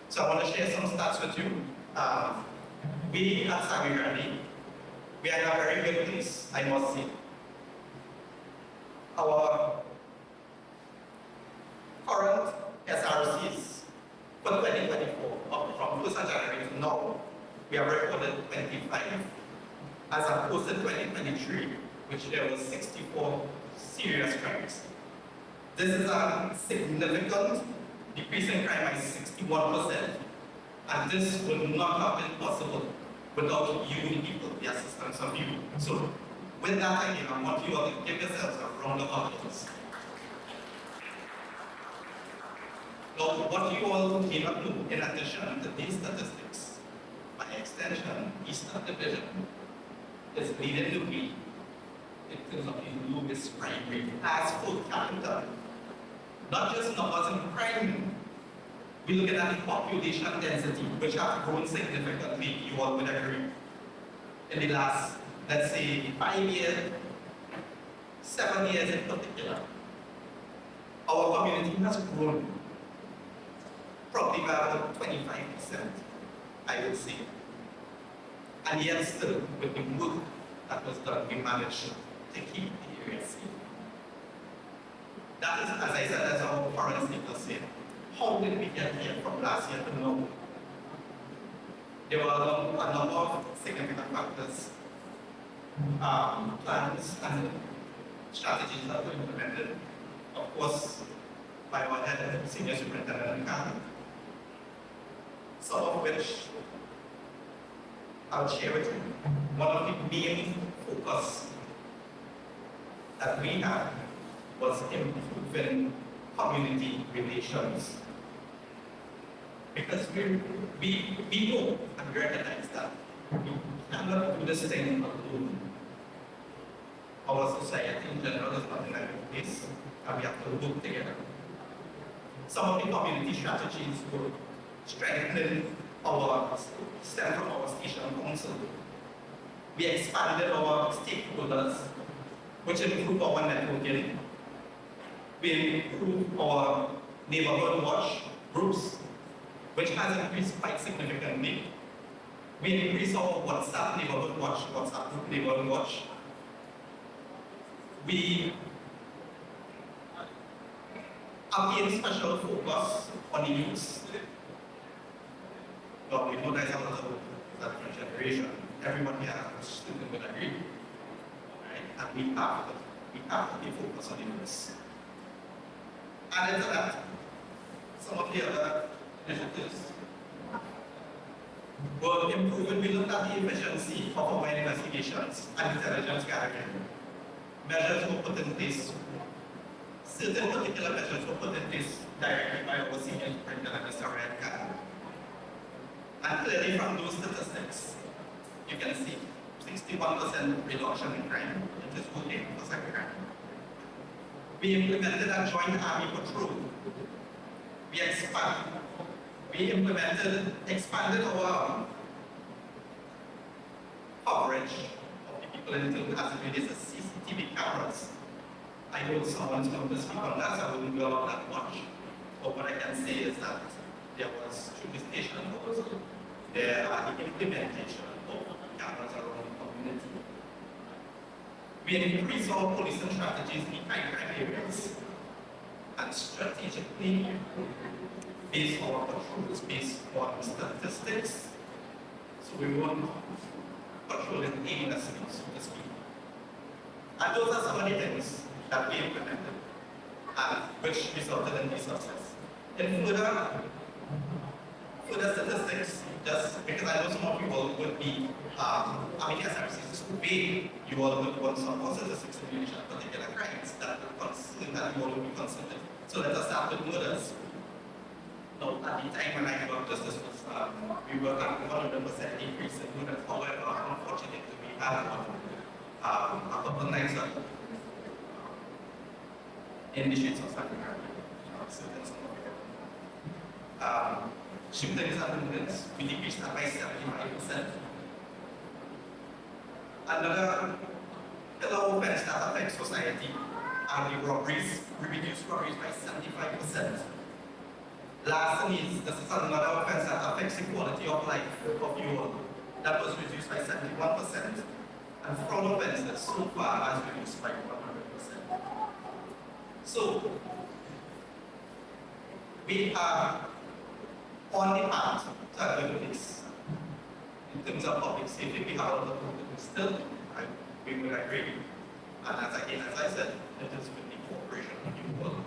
So I want to share some stats with you. We at Sangre Grande, we are in a very good place, I must say. Our current SRCs for 2024, from 1st of January to now, we have recorded 25, as opposed to 2023, which there was 64 serious crimes. This is a significant decrease in crime by 61%, and this would not have been possible without you, the people, the assistance of you. So, with that idea, I want you all to give yourselves a round of applause. Now, what you all may not know, in addition to these statistics, by extension, Eastern Division, is leading the way in terms of the lowest crime rate as per capita. Not just numbers in crime. We're looking at the population density, which has grown significantly, you all would agree. In the last, let's say, 5 years, 7 years in particular, our community has grown probably by about 25%, I would say. And yet still, with the work that was done, we managed to keep the area safe. That is, as I said, as our foreign speakers say, how did we get here from last year to now? There were a number of significant factors, plans, and strategies that were implemented, of course, by our head senior superintendent Candice. Some of which I'll share with you. One of the main focus that we had was improving community relations. Because we know and recognize that we cannot do this thing alone. Our society in general is not in a good place, and we have to work together. Some of the community strategies were strengthening our stem from our station council. We expanded our stakeholders, which improved our networking. We improved our neighborhood watch groups, which has increased quite significantly. We increased our WhatsApp neighborhood watch, WhatsApp group neighborhood watch. We again special focus on the youth. Well, we know there's a lot of different generation. Everyone here student will agree. Right? And we have to be focused on the youth. Added to that, some of the other initiatives were improving. We looked at the efficiency of our investigations and intelligence gathering. Measures were put in place. Certain particular measures were put in place directly by our senior superintendent, Mr. Grande. And clearly from those statistics, you can see 61% reduction in crime, which is 48% crime. We implemented a joint army patrol. We expanded our coverage of the people in the as it relates to CCTV cameras. I know someone's going to speak on that, so I wouldn't go on that much. But what I can say is that there was station proposal, there are the implementation of cameras around the community. We increased our policing strategies in high crime areas and strategically based on patrols, based on statistics. So we won't patrol in aimlessly, so to speak. And those are some of the things that we implemented and which resulted in this success. In further statistics, just because I know some of you all would be, SRCs way you all would want some more statistics in relation to particular crimes that you all would be considered. So let us start with murders. Now, at the time when I got this was, we were at 100% increase in murders. However, unfortunately, we had a couple nights in the streets of Sangre. Shootings and incidents, we decreased that by 75%. Another pillar offense that affects society are the robberies. We reduced robberies by 75%. Lastly, this is another offense that affects the quality of life of you all. That was reduced by 71%. And fraud offenses so far has reduced by 100%. So, we are on the path to a good place. In terms of public safety, we have a lot of work to do still, and we would agree. And as I said, it is with the cooperation of you all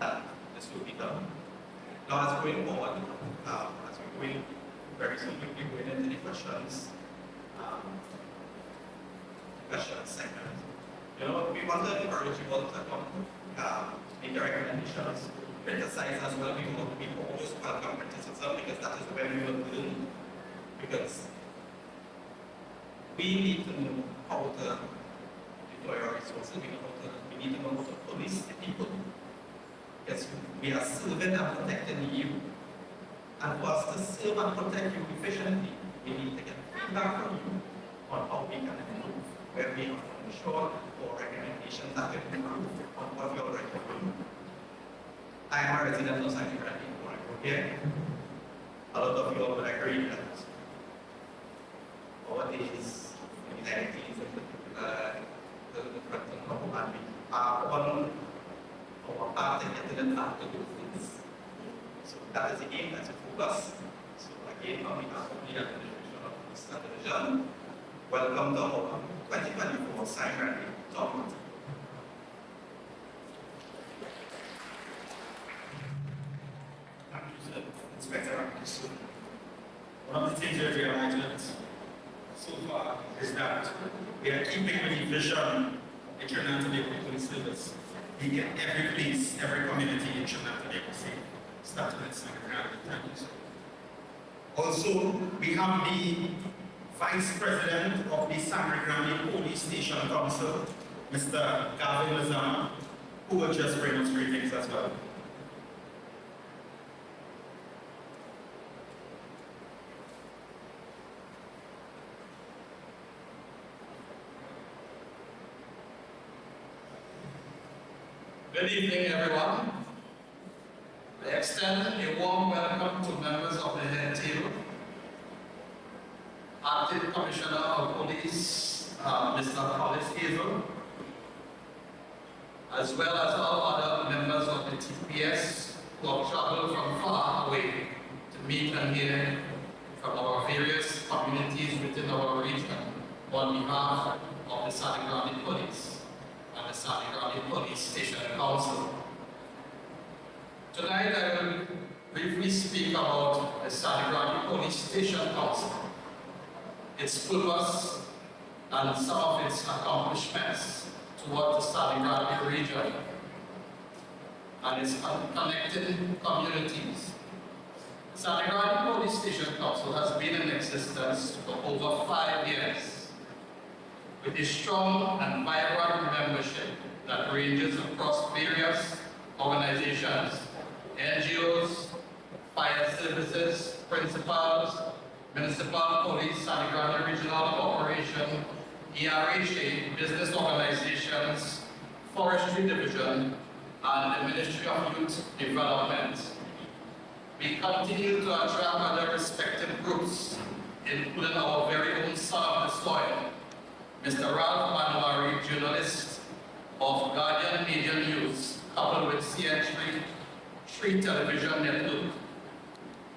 that this will be done. Now, as going forward, as we're going very soon, we'll be going into the questions segment. You know, we want to encourage you all to come, make the recommendations, criticize as well. We want to be always welcome criticism because that is where we will learn. because we need to know how to deploy our resources. We need to know how to police the people. Because we are serving and protecting you. And for us to serve and protect you efficiently, we need to get feedback from you on how we can improve, where we have fallen short, or recommendations that can improve on what we already do. I am a resident of Sangre Grande before I go here. A lot of you all would agree that our days, in the 90s, the French couple, and we are on our path to getting it back to do things. So that is the aim, that's the focus. So again, on behalf of the administration of Mr. Division, welcome to our 2024 Sangre Grande. Inspector, one of the things we've realized so far is that we are keeping with the vision in Trinidad and Tobago Police Service. We get every police, every community in Trinidad and Tobago safe, starting at Sangre Grande. Thank you, sir. Also, we have the Vice President of the Sangre Grande Police Station Council, Mr. Gavin Lazama, who will just bring us greetings as well. Good evening, everyone. I extend a warm welcome to members of the head table, Acting Commissioner of Police, Mr. Collis Hazel, as well as all other members of the TPS who have traveled from far away to meet and hear from our various communities within our region on behalf of the Sangre Grande Police and the Sangre Grande Police Station Council. Tonight I will briefly speak about the Sangre Grande Police Station Council, its purpose, and some of its accomplishments towards the Sangre Grande region and its connected communities. Sangre Grande Police Station Council has been in existence for over 5 years, with a strong and vibrant membership that ranges across various organizations, NGOs, fire services, principals, municipal police, Sangre Grande Regional Corporation, ERHA, business organizations, forestry division, and the Ministry of Youth Development. We continue to attract other respected groups, including our very own son of the soil, Mr. Ralph Manwari, journalist of Guardian Media News, coupled with CN3 Television Network.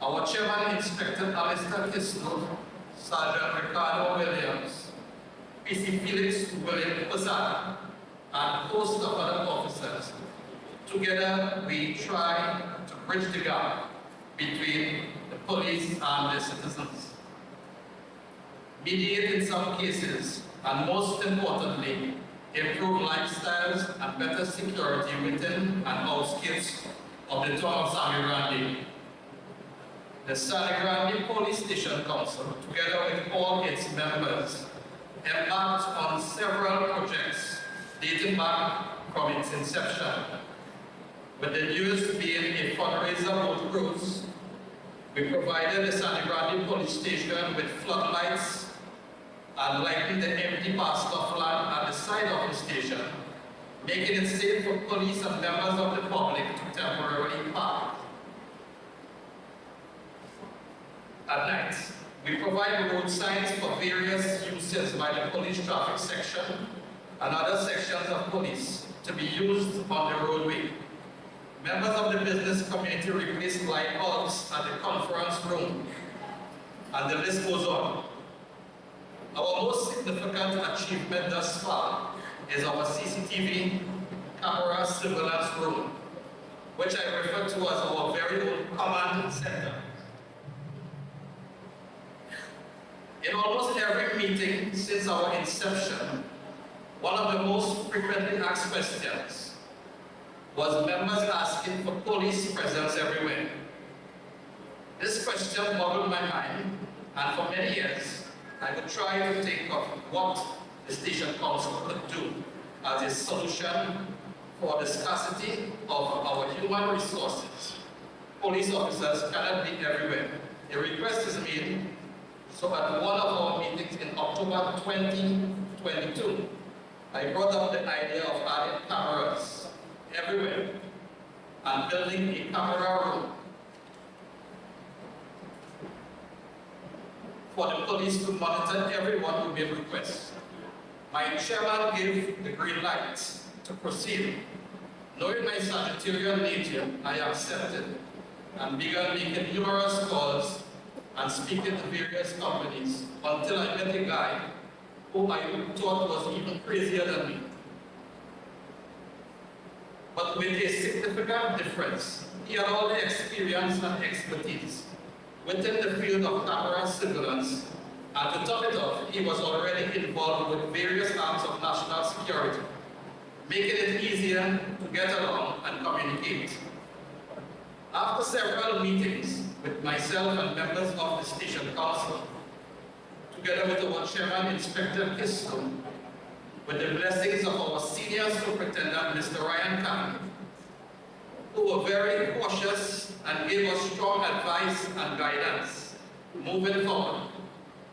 Our Chairman, Inspector Alistair Kisno, Sergeant Ricardo Williams, PC Felix William Posada, and a host of other officers. Together, we try to bridge the gap between the police and the citizens. Mediate in some cases, and most importantly, improve lifestyles and better security within and outskirts of the town of Sangre Grande. The Sangre Grande Police Station Council, together with all its members, embarked on several projects dating back from its inception, with the newest being a fundraiser boat cruise. We provided the Sangre Grande Police Station with floodlights and lightened the empty parcel of land at the side of the station, making it safe for police and members of the public to temporarily park. At night, we provide road signs for various uses by the police traffic section and other sections of police to be used on the roadway. Members of the business community replace light bulbs at the conference room, and the list goes on. Our most significant achievement thus far is our CCTV camera surveillance room, which I refer to as our very own command center. In almost every meeting since our inception, one of the most frequently asked questions was members asking for police presence everywhere. This question boggled my mind And for many years, I would try to think of what the station council could do as a solution for the scarcity of our human resources. Police officers cannot be everywhere. A request is made, so at one of our meetings in October 2022, I brought up the idea of adding cameras everywhere and building a camera room for the police to monitor everyone who made requests. My chairman gave the green light to proceed. Knowing my Sagittarian nature, I accepted and began making numerous calls and speaking to various companies until I met a guy who I thought was even crazier than me. But with a significant difference, he had all the experience and expertise within the field of camera surveillance, and to top it off, he was already involved with various arms of national security, making it easier to get along and communicate. After several meetings with myself and members of the station council, together with our chairman, Inspector Kisto, with the blessings of our senior superintendent, Mr. Ryan Khan, who were very cautious and gave us strong advice and guidance moving forward.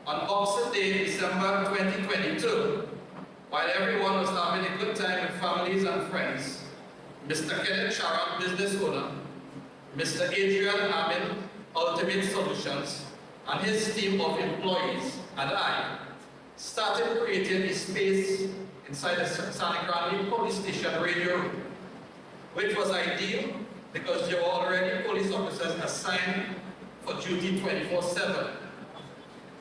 On Boxing Day, December 2022, while everyone was having a good time with families and friends, Mr. Kenneth Charan, business owner, Mr. Adrian Amin, Ultimate Solutions, and his team of employees and I started creating a space inside the Sangre police station radio room, which was ideal because there were already police officers assigned for duty 24/7.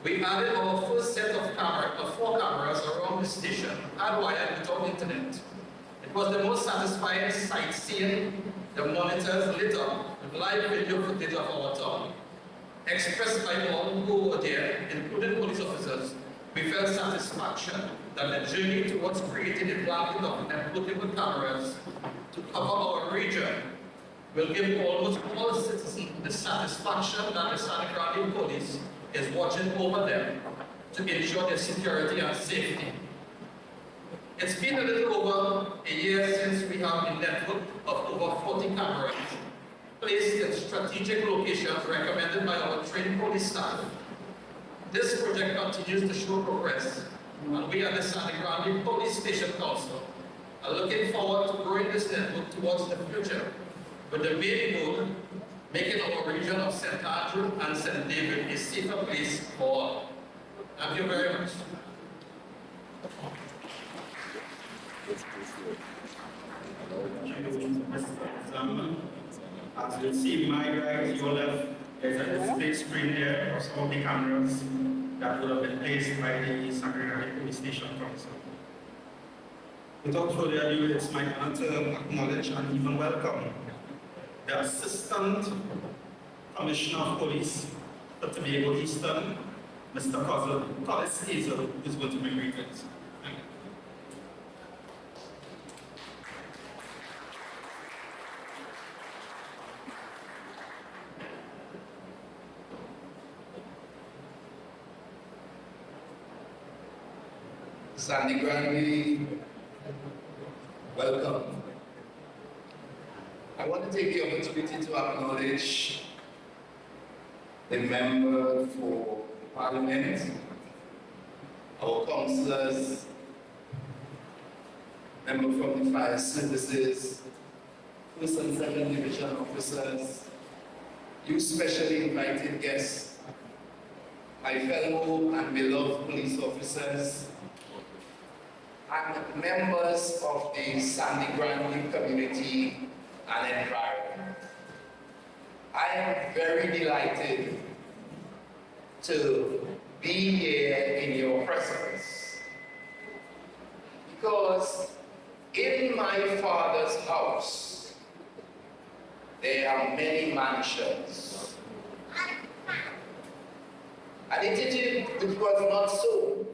We added our first set of 4 cameras around the station, hardwired without internet. It was the most satisfying sight seeing the monitors lit up with live video footage of our town. Expressed by all who were there, including police officers, we felt satisfaction that the journey towards creating a blanket of employable cameras to cover our region will give almost all citizens the satisfaction that the Sangre police is watching over them to ensure their security and safety. It's been a little over a year since we have a network of over 40 cameras placed in strategic locations recommended by our trained police staff. This project continues to show progress, and we at the Grande Police Station Council are looking forward to growing this network towards the future, with the main goal making our region of St. Andrew and St. David a safer place for all. Thank you very much. As you see my right, your left, there's a display screen there of some of the cameras that would have been placed by the Sangre Police Station Council. Without further ado, it's my honor to acknowledge and even welcome the Assistant Commissioner of Police for Tobago Eastern, Mr. Candice Hazel, who is going to bring greetings. Thank you. Sandy Grande, welcome. I want to take the opportunity to acknowledge the member for Parliament, our councillors, member from the fire services, first and second division officers, you specially invited guests, my fellow and beloved police officers, and members of the Sandy Grande community and environment. I am very delighted to be here in your presence because in my Father's house there are many mansions. And if it was not so,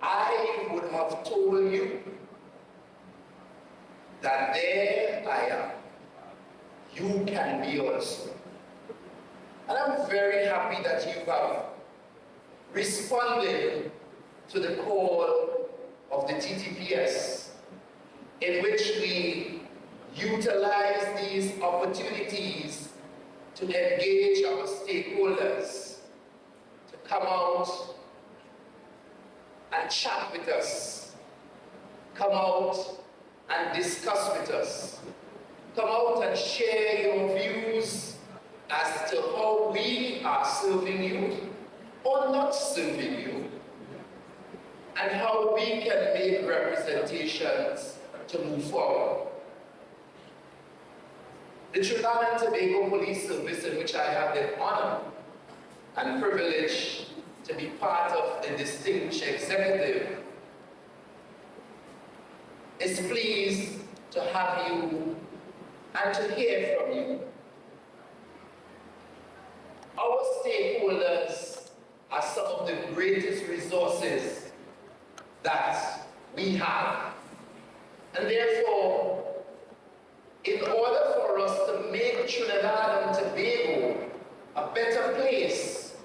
I would have told you that there I am. You can be also. And I'm very happy that you have responded to the call of the TTPS, in which we utilize these opportunities to engage our stakeholders to come out and chat with us, come out and discuss with us, come out and share your views as to how we are serving you or not serving you, and how we can make representations to move forward. The Trinidad and Tobago Police Service, in which I have the honor and privilege to be part of the distinguished executive, is pleased to have you and to hear from you. Our stakeholders are some of the greatest resources that we have. And therefore, in order for us to make Trinidad and Tobago a better place,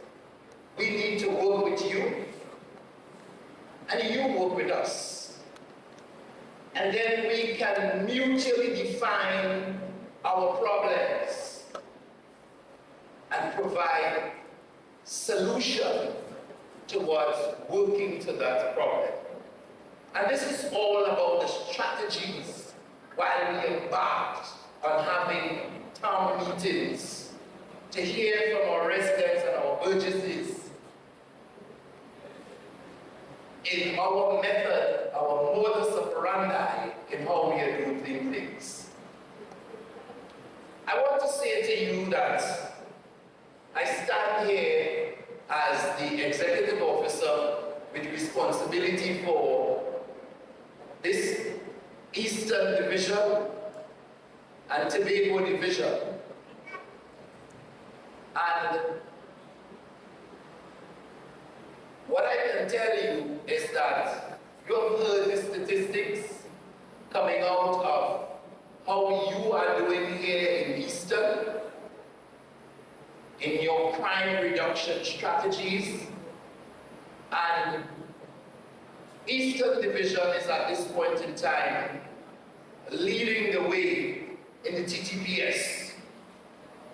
we need to work with you, and you work with us. And then we can mutually define our problems and provide solution towards working to that problem. And this is all about the strategies while we embarked on having town meetings to hear from our residents and our burgesses in our method, our modus operandi in how we are doing things. I want to say to you that I stand here as the executive officer with responsibility for this Eastern Division and Tobago Division. And what I can tell you is that you have heard the statistics coming out of how you are doing here in Eastern, in your crime reduction strategies, and Eastern Division is at this point in time leading the way in the TTPS,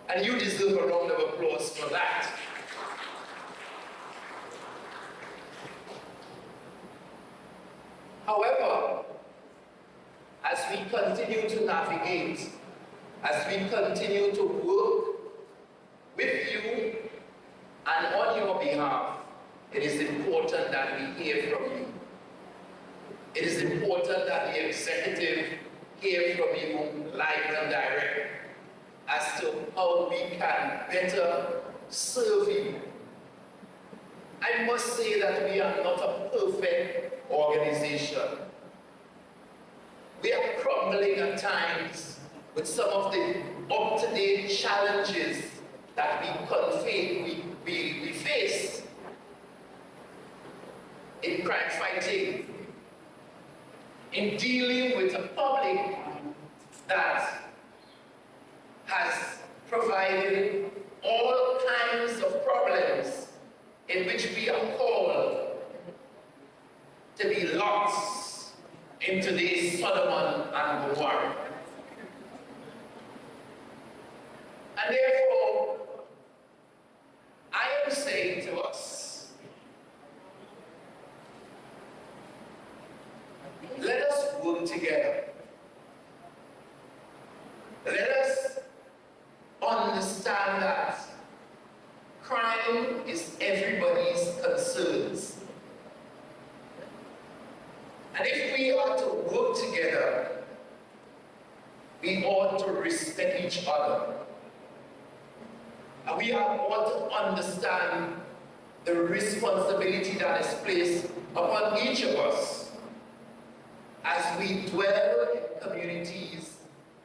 and you deserve a round of applause for that. However, as we continue to navigate, as we continue to work with you and on your behalf, it is important that we hear from you. It is important that the executive hear from you live and direct as to how we can better serve you. I must say that we are not a perfect organization. We are crumbling at times with some of the up-to-date challenges that we face in crime fighting, in dealing with a public that has provided all kinds of problems in which we are called to be lost in today's Solomon and Gomorrah. And therefore, I am saying to us, let us work together. Let us understand that crime is everybody's concerns. And if we are to work together, we ought to respect each other. And we ought to understand the responsibility that is placed upon each of us as we dwell in communities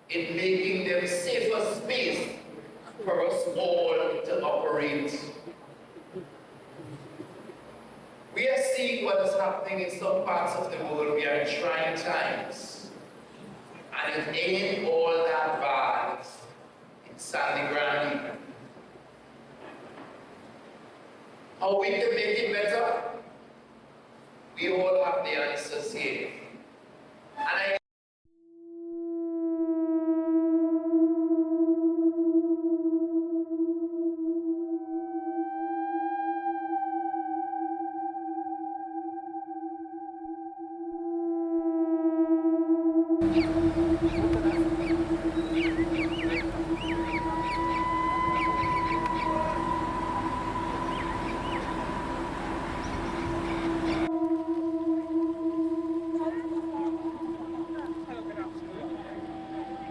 in making them safer space for us all to operate. We are seeing what is happening in some parts of the world. We are in trying times. And it ain't all that bad in Sangre. how we can make it better, we all have the answers here. And I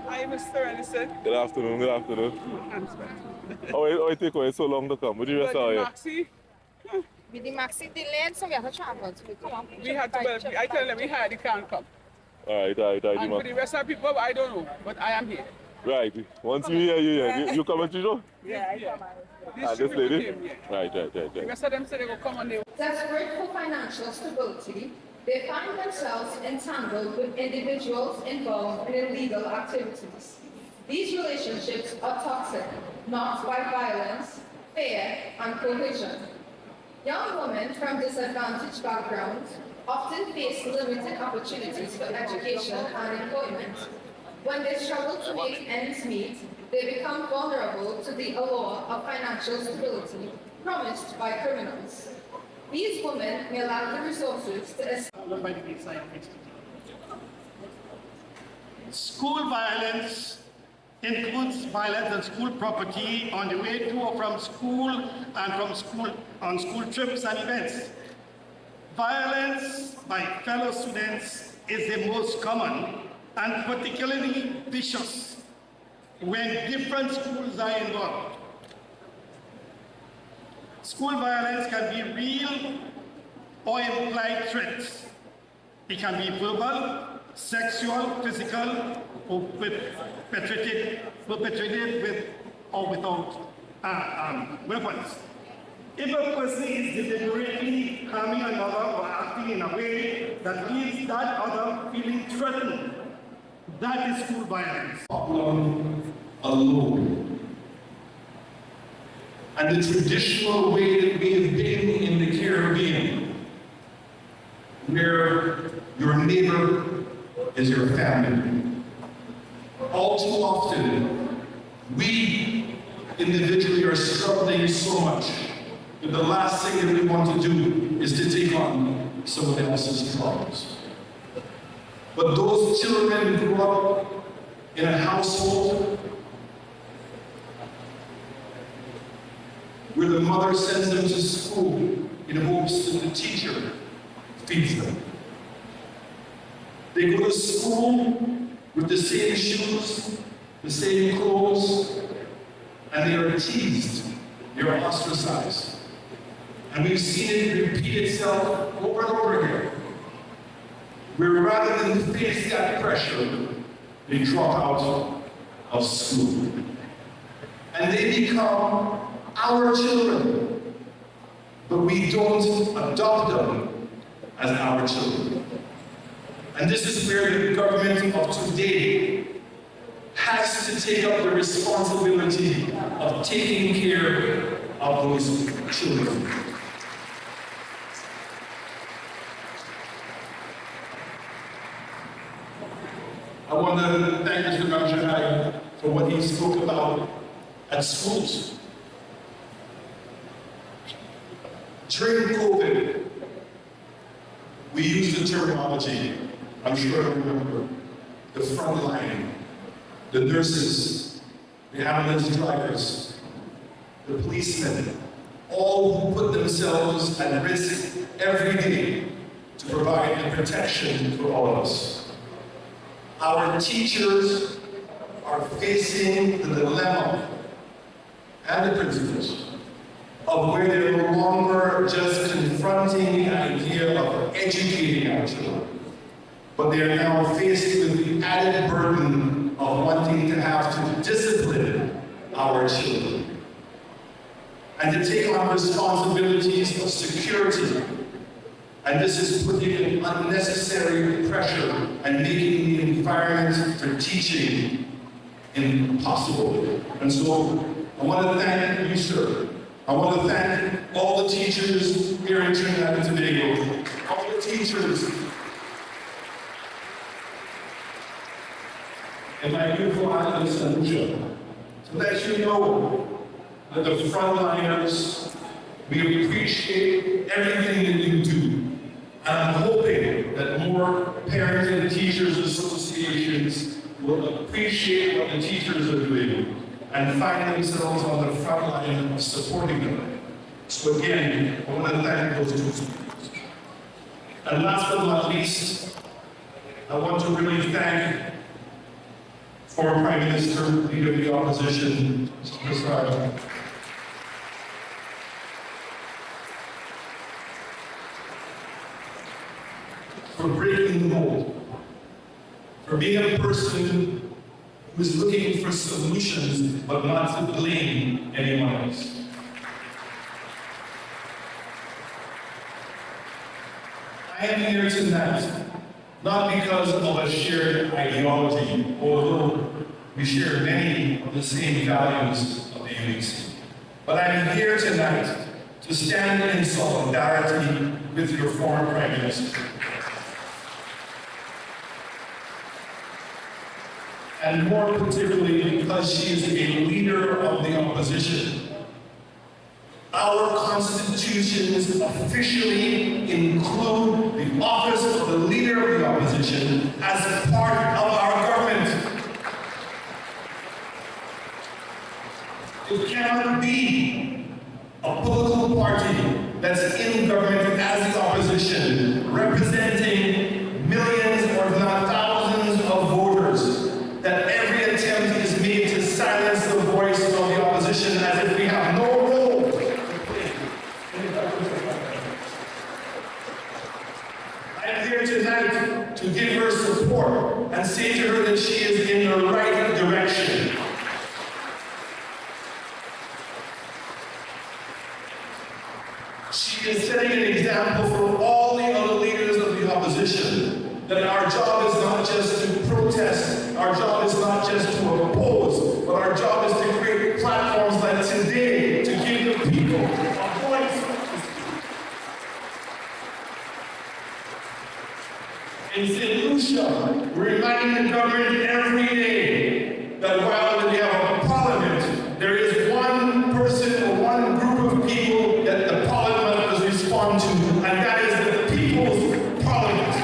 Hi, Mr. Ellison. Good afternoon, good afternoon. Oh, it take away so long to come. What do you rest out here? Maxi, With the maxi delayed, so we have to travel. So we come up. we had to, well, I tell them we had, they can't come. Alright, And for the rest of the people, I don't know, but I am here. Right. Once you hear, you hear. You coming to show? Yeah. This lady? Came, yeah. Right. The rest of them say they will come on their Desperate for financial stability, they find themselves entangled with individuals involved in illegal activities. These relationships are toxic, marked by violence, fear, and coercion. Young women from disadvantaged backgrounds often face limited opportunities for education and employment. When they struggle to make ends meet, they become vulnerable to the allure of financial stability promised by criminals. These women may lack the resources to School violence includes violence on school property on the way to or from school and from school on school trips and events. Violence by fellow students is the most common and particularly vicious when different schools are involved. School violence can be real or implied threats. It can be verbal, sexual, physical, or perpetrated with or without weapons. If a person is deliberately harming another or acting in a way that leaves that other feeling threatened, that is school violence. alone. And the traditional way that we have been in the Caribbean, where your neighbor is your family. All too often, we individually are struggling so much that the last thing that we want to do is to take on someone else's problems. But those children grew up in a household where the mother sends them to school in hopes that the teacher feeds them. They go to school with the same shoes, the same clothes, and they are teased, they are ostracized. And we've seen it repeat itself over and over again, where rather than face that pressure, they drop out of school. And they become our children, but we don't adopt them as our children. And this is where the government of today has to take up the responsibility of taking care of those children. I want to thank Mr. Manshahai for what he spoke about at schools. During COVID, we used the terminology, I'm sure you remember, the front line, the nurses, the ambulance drivers, the policemen, all who put themselves at risk every day to provide the protection for all of us. Our teachers are facing the dilemma, and the principals, of where they're no longer just confronting the idea of educating our children, but they are now faced with the added burden of wanting to have to discipline our children and to take on responsibilities of security. And this is putting unnecessary pressure and making the environment for teaching impossible. And so I want to thank you, sir, I want to thank all the teachers here in Trinidad and Tobago, all the teachers in my beautiful island of St. Lucia, to let you know that the frontliners, we appreciate everything that you do. And I'm hoping that more parents and teachers associations will appreciate what the teachers are doing and find themselves on the front line of supporting them. So again, I want to thank those two speakers. And last but not least, I want to really thank former Prime Minister, Leader of the Opposition, Mr. Grande, for breaking the mold, for being a person who is looking for solutions but not to blame anyone else. I am here tonight not because of a shared ideology, although we share many of the same values of the UEC. But I'm here tonight to stand in solidarity with your former Prime Minister. And more particularly because she is a leader of the opposition. Our constitutions officially include the office of the leader of the opposition as part of our government. It cannot be a political party that's in government as the opposition, representing millions or if not thousands of voters, that every attempt is made to silence the voice of the opposition as if we have no role to play in the government. I am here tonight to give her support and say to her that she is in the right direction. She is setting an example for all the other leaders of the opposition, that our job is not just to protest, our job is not just to oppose, but our job is to create platforms like today to give the people a voice. In St. Lucia, we're reminding the government every day that while we have a parliament, there is one person or one group of people that the parliament must respond to, and that is the people's parliament.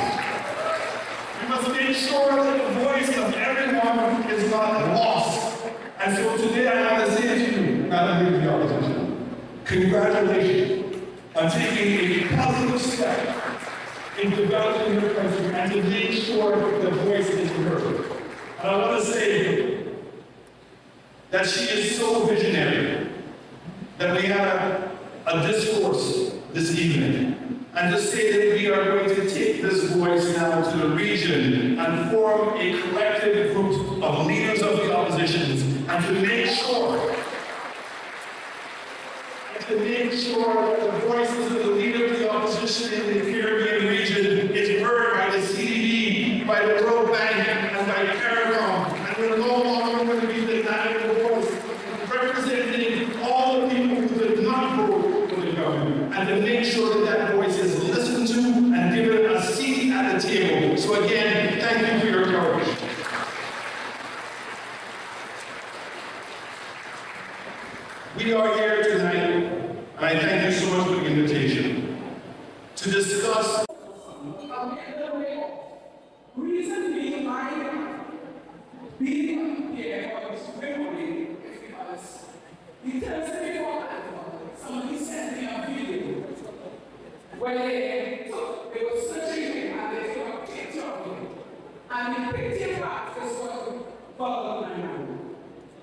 We must make sure that the voice of everyone is not lost. And so today I want to say to you, Madam Leader of the Opposition, congratulations on taking a positive step in developing your country and to make sure the voice is heard. And I want to say that she is so visionary that we had a discourse this evening, and to say that we are going to take this voice now to the region and form a collective group of leaders of the oppositions and to make sure that the voices of the leader of the opposition in the Caribbean region is heard by the CDB, by the World Bank, and by CARICOM. And we're no longer going to be the national voice representing all the people who did not vote for the government, and to make sure that that voice is listened to and given a seat at the table. So again, thank you for your courage. We are here tonight, and I thank you so much for the invitation, to discuss. Reason being my being here for this memory is because he tells me before somebody sent me a video where they were searching him and they took a picture of him. And the picture part is what bothered my mind.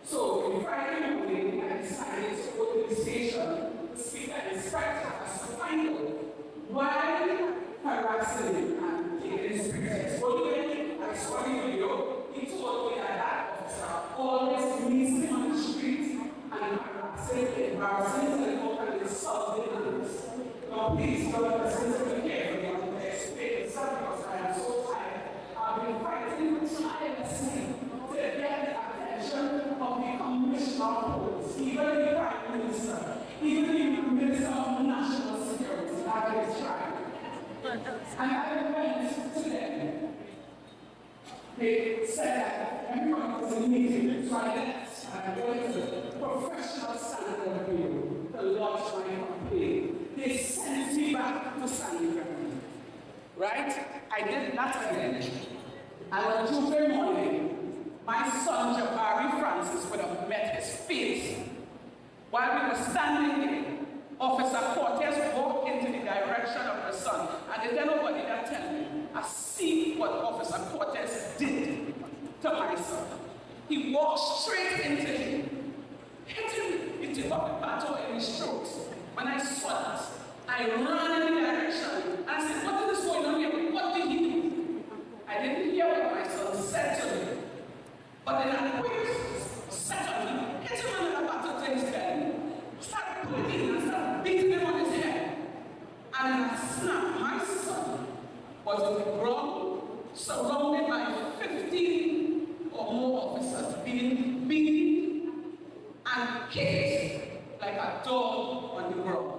So on Friday morning, I decided to go to the station to speak to the inspector as to find out why harassing him and taking his pictures. But when I saw the video, he told me that that officer always meets him on the street and embarrassing and insulting others. Now please don't listen to me carefully on the explain because I am so tired. I've been fighting tirelessly to get the attention of the Commissioner of Police, even the Prime Minister, even And I went to them. They said that everyone was in meeting, so I left and I went to professional standard review to lodge my complaint. They sent me back to Sangre. Right? I did that again. And on Tuesday morning, my son Jabari Francis would have met his fate. While we were standing there, Officer Cortez walked into the direction of the son, and there's nobody that tell me. I see what Officer Cortez did to my son. He walked straight into him, hit him, he took up the battle in his throat. When I saw that, I ran in the direction, and I said, what is this going on here? What did he do? I didn't hear what my son said to me, but then I quick set on him, hit him on the battle to his belly, started pulling him and started beating him on his head. And in a snap, my son was on the ground, surrounded by 15 or more officers, being beaten and kicked like a dog on the ground.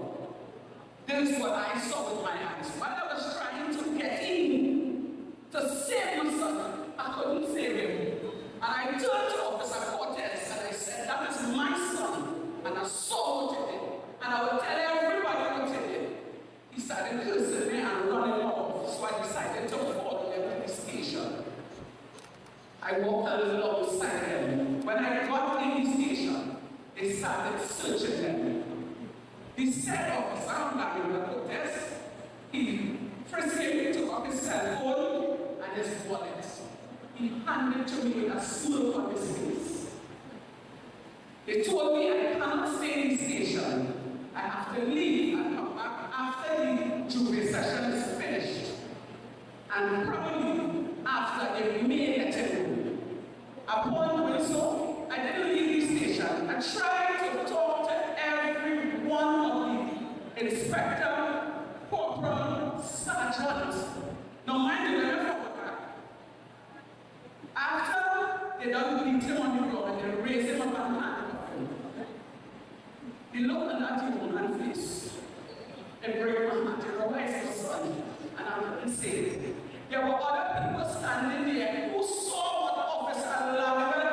This is what I saw with my eyes. While I was trying to get in to save my son, I couldn't save him. And I turned to Officer Cortez and I said, that is my son. And I saw what he did. And I would tell everybody what he did. He started cursing me and running off. So I decided to follow him to the station. I walked a little alongside him. When I got in the station, they started searching him. The said officer, Cortez, he frisked me, took off his cell phone and his wallet. He handed to me with a smirk on his face. They told me I cannot stay in the station. I have to leave and come back after the jury session is finished. And probably after they may let him go. Upon doing so, I didn't leave the station. I tried to talk to every one of the inspector, corporal, sergeant. No mind you, never forward back. After they done beat him on the ground and they raised him up and handcuffed him, he looked at that young man's face and break my heart. He realized his son, and I couldn't say it. There were other people standing there who saw what Officer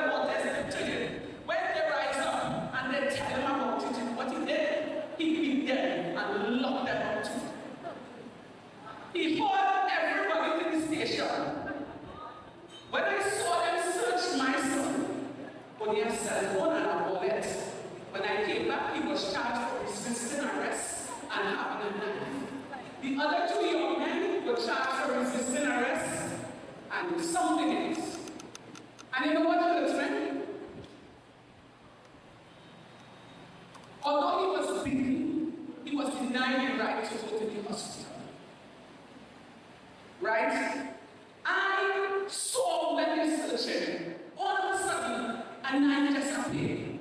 Cortez did to him. When they rise up and they tell him about it, what he did, he beat them and locked them up too. He hauled everybody to the station. When I saw them search my son, only a cell phone and a wallet, when I came back, he was charged for resisting arrest and having a knife. The other two young men were charged for resisting arrest and something else. And you know what hurts me? Although he was beaten, he was denied the right to go to the hospital. Right? I saw when they searched him, all of a sudden, a knife disappeared.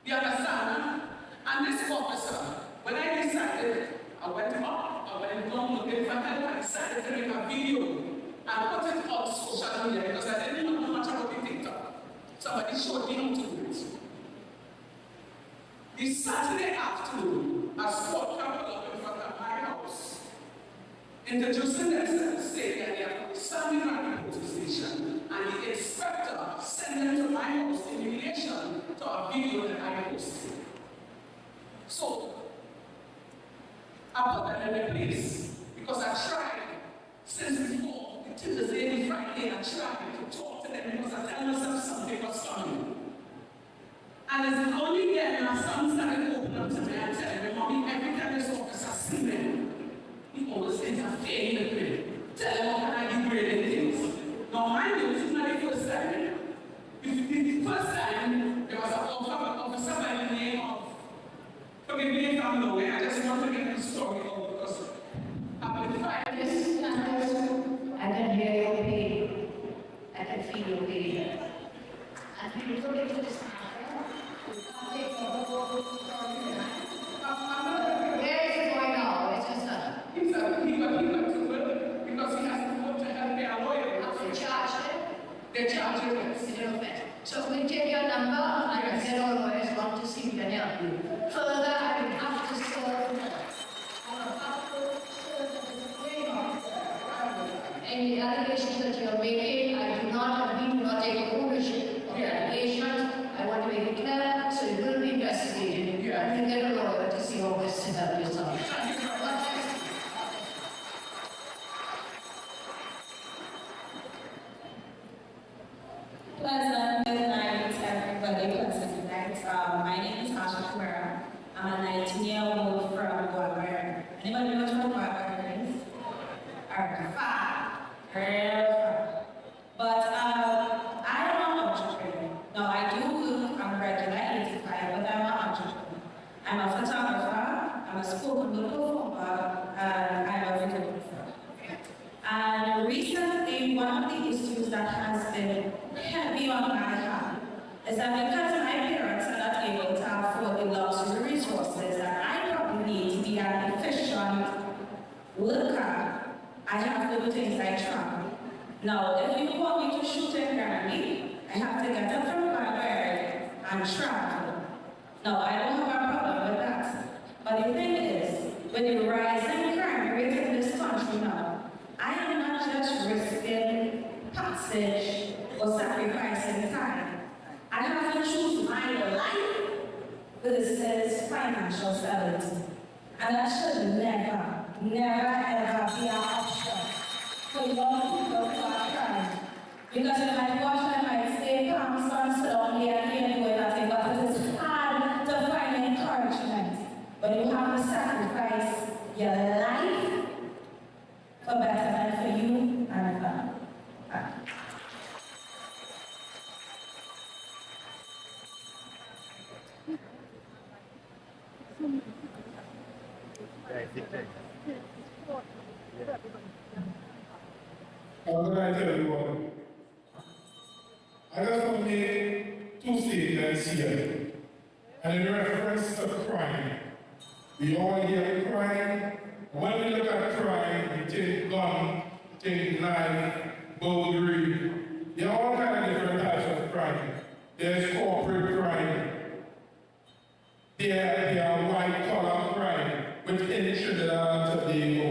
You understand? And this officer, when I decided, I went up, I went down looking for help, I decided to make a video and put it on social media because I didn't know much about the TikTok. Somebody showed me how to do it. The Saturday afternoon, a squad car pulled up in front of my house, introducing themselves, saying that they are from the Sangre police station, and the inspector sent them to my house in relation to a video that I posted. So, I put them in the place because I tried since before the Tuesday and Friday. I tried to talk to them because I tell myself something was coming. And it's only then my son started opening up to me and telling me, Mommy, every time this officer sees them, he always interferes with me. Tell him how can I degrade things. Now mind you, this is not the first time. The first time, there was an officer by the name of, forgive me if I'm long, I just want to get the story over because I've been fighting. I can hear your pain. I can feel your pain. And we look into this matter. Where is he going now? Where's your son? He got to work because he has to go to help me a lawyer. Have they charged him? They charged him. So we take your number and get all lawyers want to see if we can help you. Further, I will have to serve. I will have to serve as a claim officer. any allegations that you are making. I do not, and we do not take ownership of the allegations. I want to make it clear, so it will be investigated. And you'll get a lawyer to see how best to help yourself. Thank you very much. Pleasant good night, everybody. Pleasant good night. My name is Asha Kumara. I'm a 19-year-old from Grande. Anybody know what Grande is? Far. Real far. But I am an entrepreneur. No, I do work. I'm a regular 85, but I'm an entrepreneur. I'm a photographer. I'm a spoken word performer. And I'm a videographer. And recently, one of the issues that has been heavy on my heart is that because my parents are not able to afford the luxury resources that I probably need to be an efficient worker, I have to do things like travel. Now, if you want me to shoot in Grande, I have to get up from Grande and travel. No, I don't have a problem with that. But the thing is, with the rising crime rate in this country now, I am not just risking passage or sacrificing time. I have to choose my life versus financial stability. And that should never, ever be an option for young people who are trying. Because you might watch them, might stay calm, stand strong, here and here, doing nothing, but it is hard to find encouragement. But you have to sacrifice your life for better for you and for Good night, everyone. I just want to make two statements here. And in reference to crime, we all hear crime. When we look at crime, we take gun, take knife, burglary. There are all kinds of different types of crime. There's corporate crime. There are white-collar crime within Trinidad and Tobago.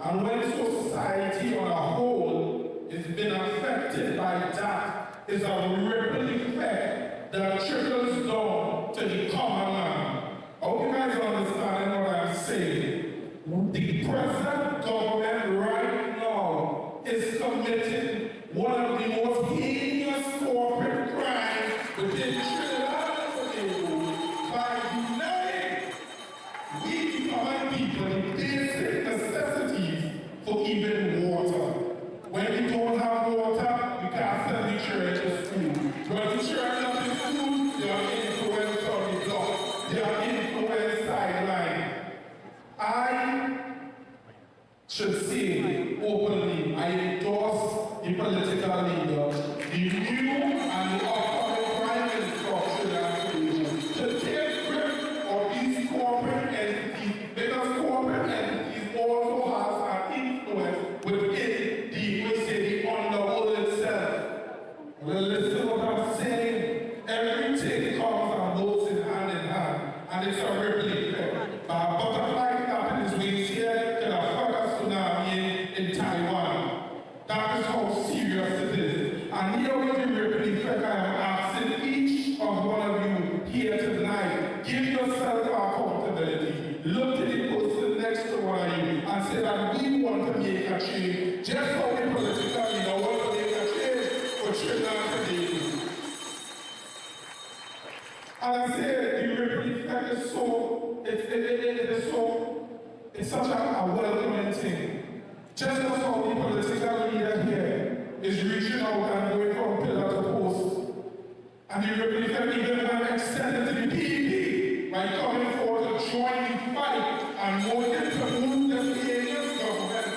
And when society on a whole is being affected by that, it's a ripple effect that trickles down to the common man. I hope you guys are understanding what I'm saying. The present government right now is committing one of the most heinous corporate crimes within Trinidad and Tobago by denying we the common people the basic necessities for even water. When we don't have water, we can't send the children to school. When the children are in school, they are influenced on the block. They are influenced sideline. I should say openly, I endorse the political leader, the new and the upcoming Prime Minister of Trinidad to take grip of these corporate entities, because corporate entities also has an influence within the underworld itself. Well, listen what I'm saying. Everything comes and goes in hand, and it's a ripple effect. Butterfly flapping his wings here can affect a tsunami in Taiwan. That is how serious it is. And here with the ripple effect, I am asking each of one of you here tonight, give yourself accountability. Look to the person next to one of you and say that we want to make a change. Just how we politically want to make a change for Trinidad and Tobago. And I say the ripple effect is so, it's such a welcoming thing. Just as how the political leader here is reaching out and going from pillar to post. And the ripple effect even have extended to the PDP by coming forward to join the fight and voting to move the Canadian government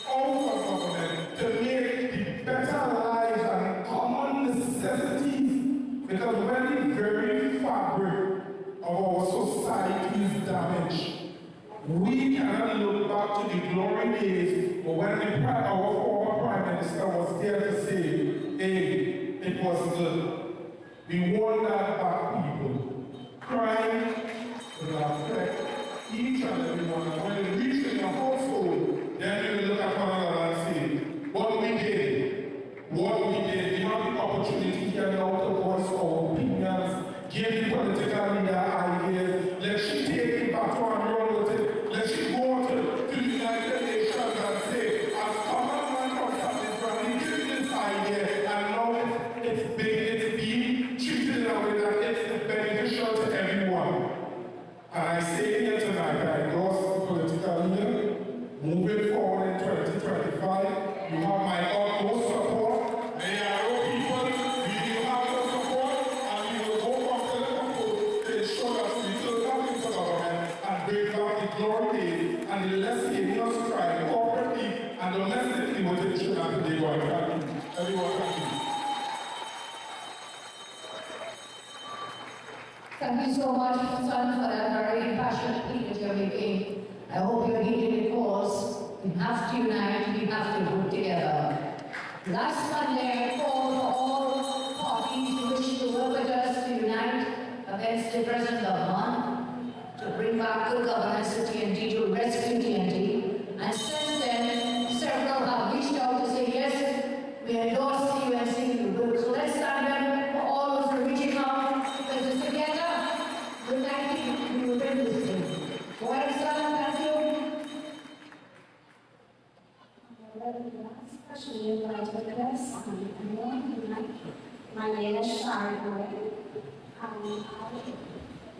out of government to make the better lives and common necessities. Because when the very fabric of our society is damaged, we cannot look back to the glory days when our former Prime Minister was there to say, hey, it was good. We want that back, people. Crime will affect each and every one. When it reaches in your household, then you will look at one another and say, what moving forward in 2025. You have my utmost support. May our people, we will have your support, and we will go from people to ensure that we return back into government and bring back the glory days and the less heinous crime, corporate thief, and domestic deportation and today going back. Everyone, thank you. Thank you so much, son, for that very passionate plea that you're making. I hope you're heeding the cause. We have to unite, we have to work together. Last Monday, I called for all parties who wish to work with us to unite against the present government, to bring back good governance to TNT, to rescue TNT. And since then, several have reached out to say, yes, we endorse CUNC, we will. So let's stand up for all those who are reaching out, because together, united, we will win this thing. Go ahead, son, thank you. Especially invited guests, my name is Sangre.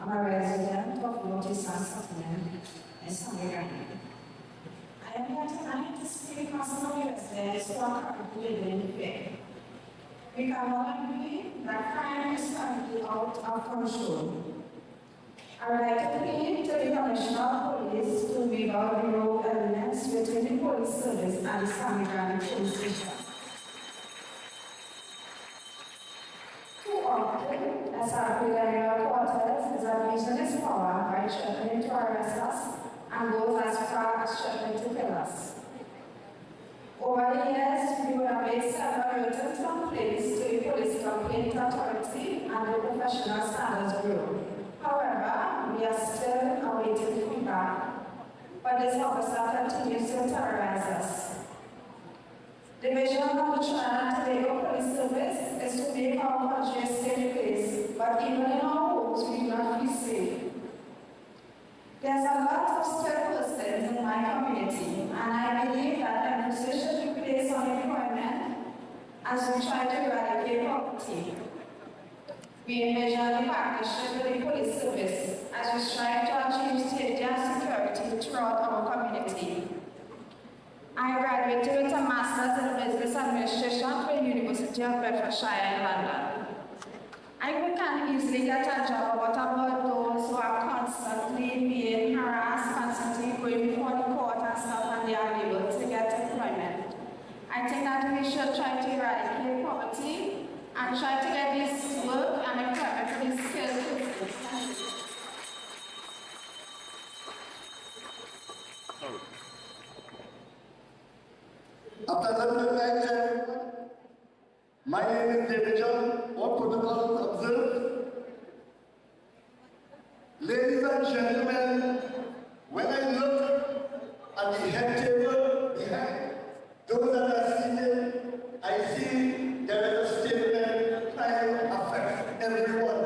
I'm a resident of Northeastern Scotland in Sangre. I am here tonight to speak on some of the residents who are currently living in fear. We can all agree that crime is currently out of control. I would like to plead to the Commissioner of Police to weed out the rogue elements between the police service and the Sangre police station. Too often, as our federal quarters is abusing its power by threatening to arrest us and goes as far as threatening to kill us. Over the years, we would have made several written complaints to the Police Complaint Authority and the Professional Standards Bureau. However, we are still awaiting feedback, but this officer continues to terrorize us. The vision of the Trinidad and Tobago Police Service is to make our country a safe place, but even in our homes, we do not feel safe. There's a lot of skilled persons in my community, and I believe that emphasis should be placed on employment as we try to eradicate poverty. We envision the partnership with the police service as we strive to achieve safety and security throughout our community. I graduated with a master's in business administration from the University of Bedfordshire in London. I can easily get a job, but what about those who are constantly being harassed, constantly going before the court and stuff, and they are able to get employment? I think that we should try to eradicate poverty and try to get this work and employment for these skilled people. My name is David John, all protocols observed. Ladies and gentlemen, when I look at the head table behind those that are seated, I see there is a statement crime affects everyone.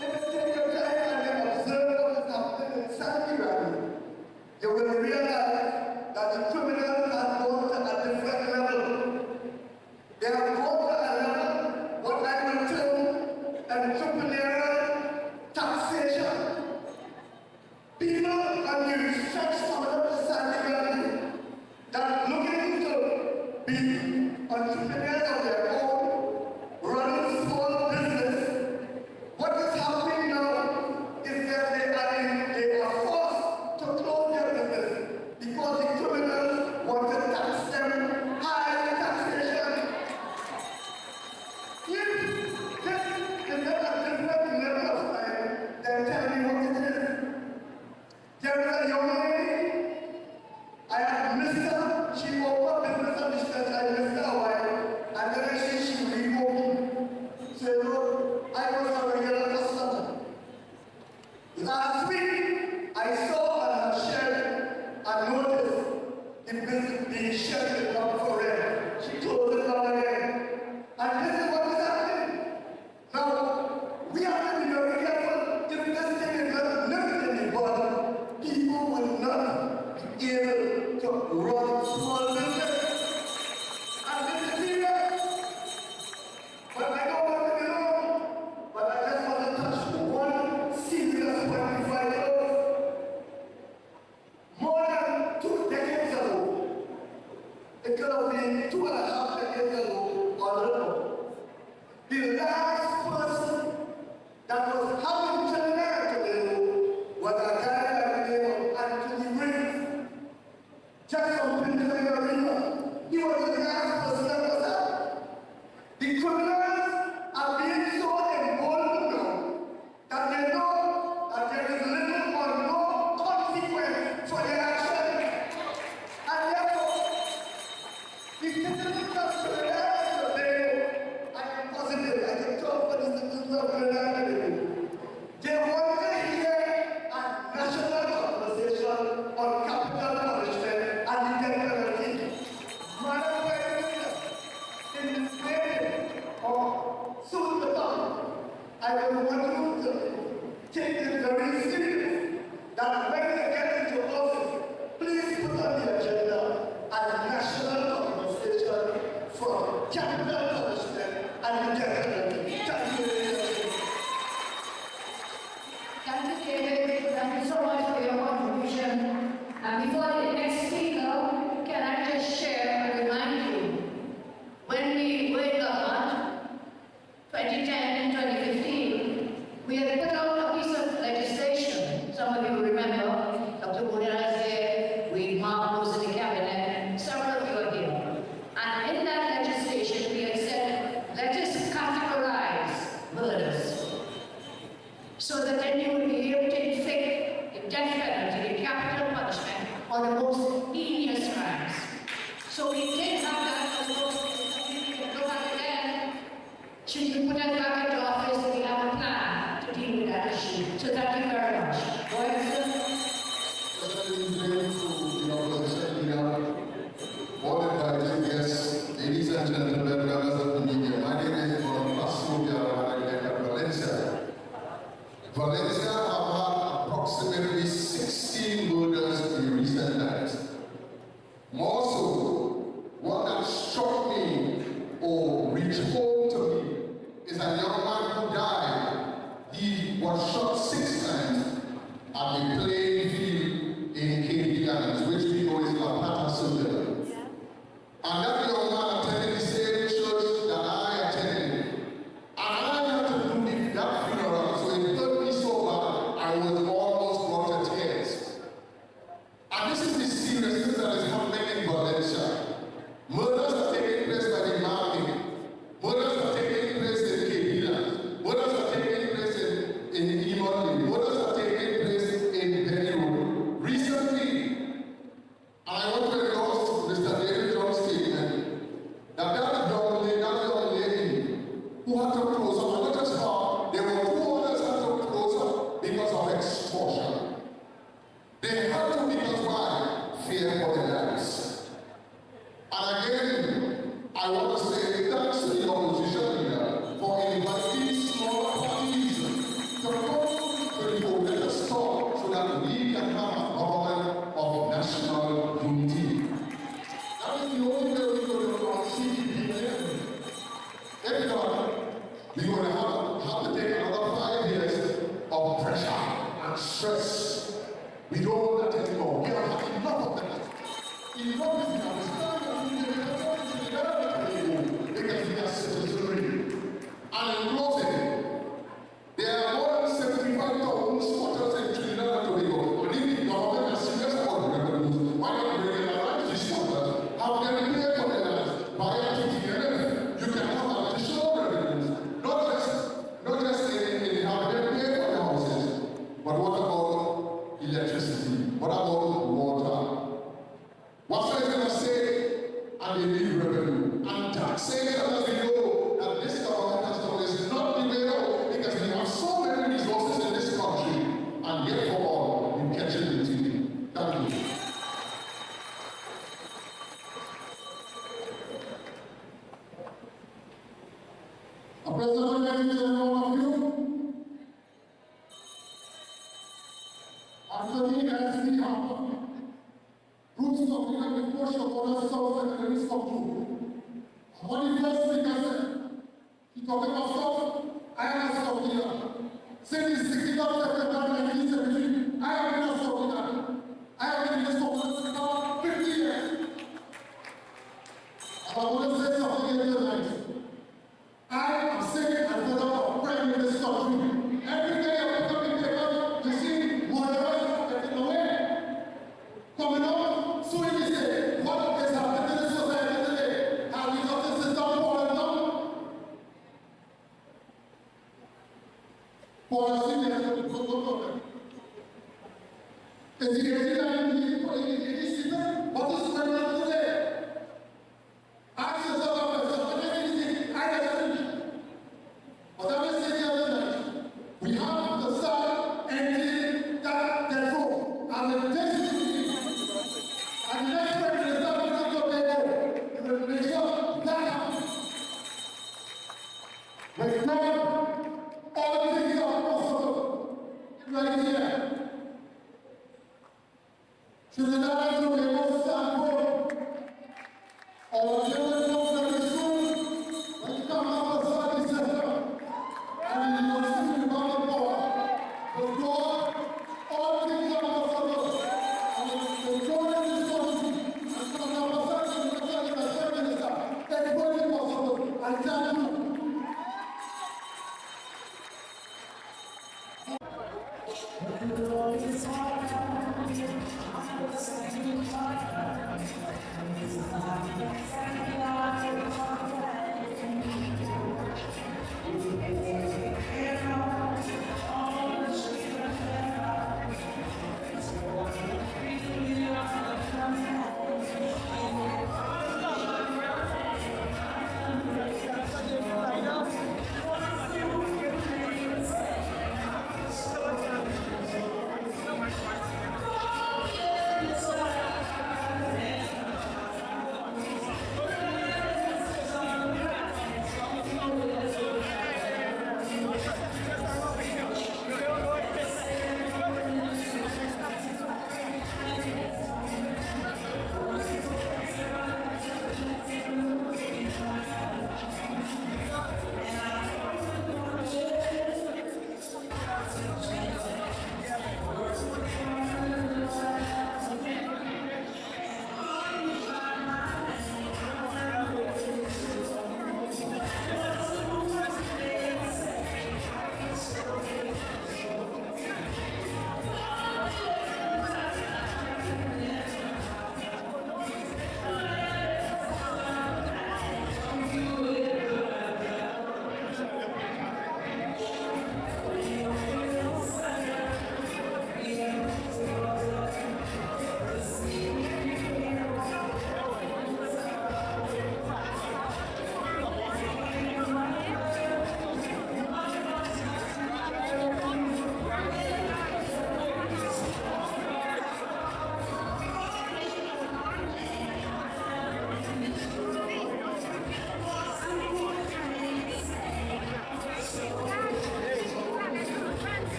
If you take your time and observe what is happening in Sangre, you will realize that the criminals are going to a different level. They are going to a level what I will term entrepreneurial taxation. People on the stretch coming up to Sangre that are looking to be entrepreneurs of their own, running small business. What is happening now is that they are forced to close their business because the criminals want to tax them high taxation. If this is not a different level of crime, then tell me what it is. There is a young lady, I had missed her, she opened a business on the street, I missed her a while, and then she reopened. So, look, I was a regular customer. Last week, I saw on her shelf a notice the business being shut is not for rent. She closed it down again. And this is what is happening. Now, we have to be very careful. If this thing is not limited in body, people will not be able to run small business. And this is serious. But I don't want to be long. But I just want to touch one serious point before I close. fear for their lives. And again, I want to say thanks to the opposition leader for inviting smaller parties to come to the vote. Let us talk so that we can have a government of national unity. That is the only way we're going to see people. If not, we're going to have to take another 5 years of pressure and stress. We don't want that anymore. We have had enough of that. Enough is enough. It's time because we are citizenry. And in closing, there are more than 75,000 squatters in Trinidad and Tobago. And if the government is serious about revenues, why not bring in a right to these squatters? Have them pay for their lands via TTNF. You can have additional revenues, not just in have them pay for their houses. But what about electricity? What about water? What's I going to say? And they need revenue. And taxation, as we know, that this government has done is not the way out because we have so many resources in this country, and yet for all, we catch it in TV. Thank you. A president, ladies and all of you, after the NSC happened, groups of people with push of other souls and the risk of group. What the first speaker said, he talked about stuff, I am a South leader. Since the 16th of September 1973, I have been a South leader. I have been in this government for 50 years. And I want to say something here tonight. I am sick and fed up of praying in this country. Every day I pick up the paper to see whatever getting away. Coming up, soon we say, what is happening in this society today? Have we got the system falling down? Policy has to go. Is it getting down in the system? What is going on today? Ask yourself, but I will say the other night, we have to start ending that control and the destiny. And the next president is not going to go to make sure that happens. With God, all things are possible. Right here. Trinidad and Tobago stand for our children come very soon. When you come out of the center. And you will see the power. But God, all things are possible. And the God in this country, and from our perception, the Prime Minister, everybody possible. And thank you. Thank you.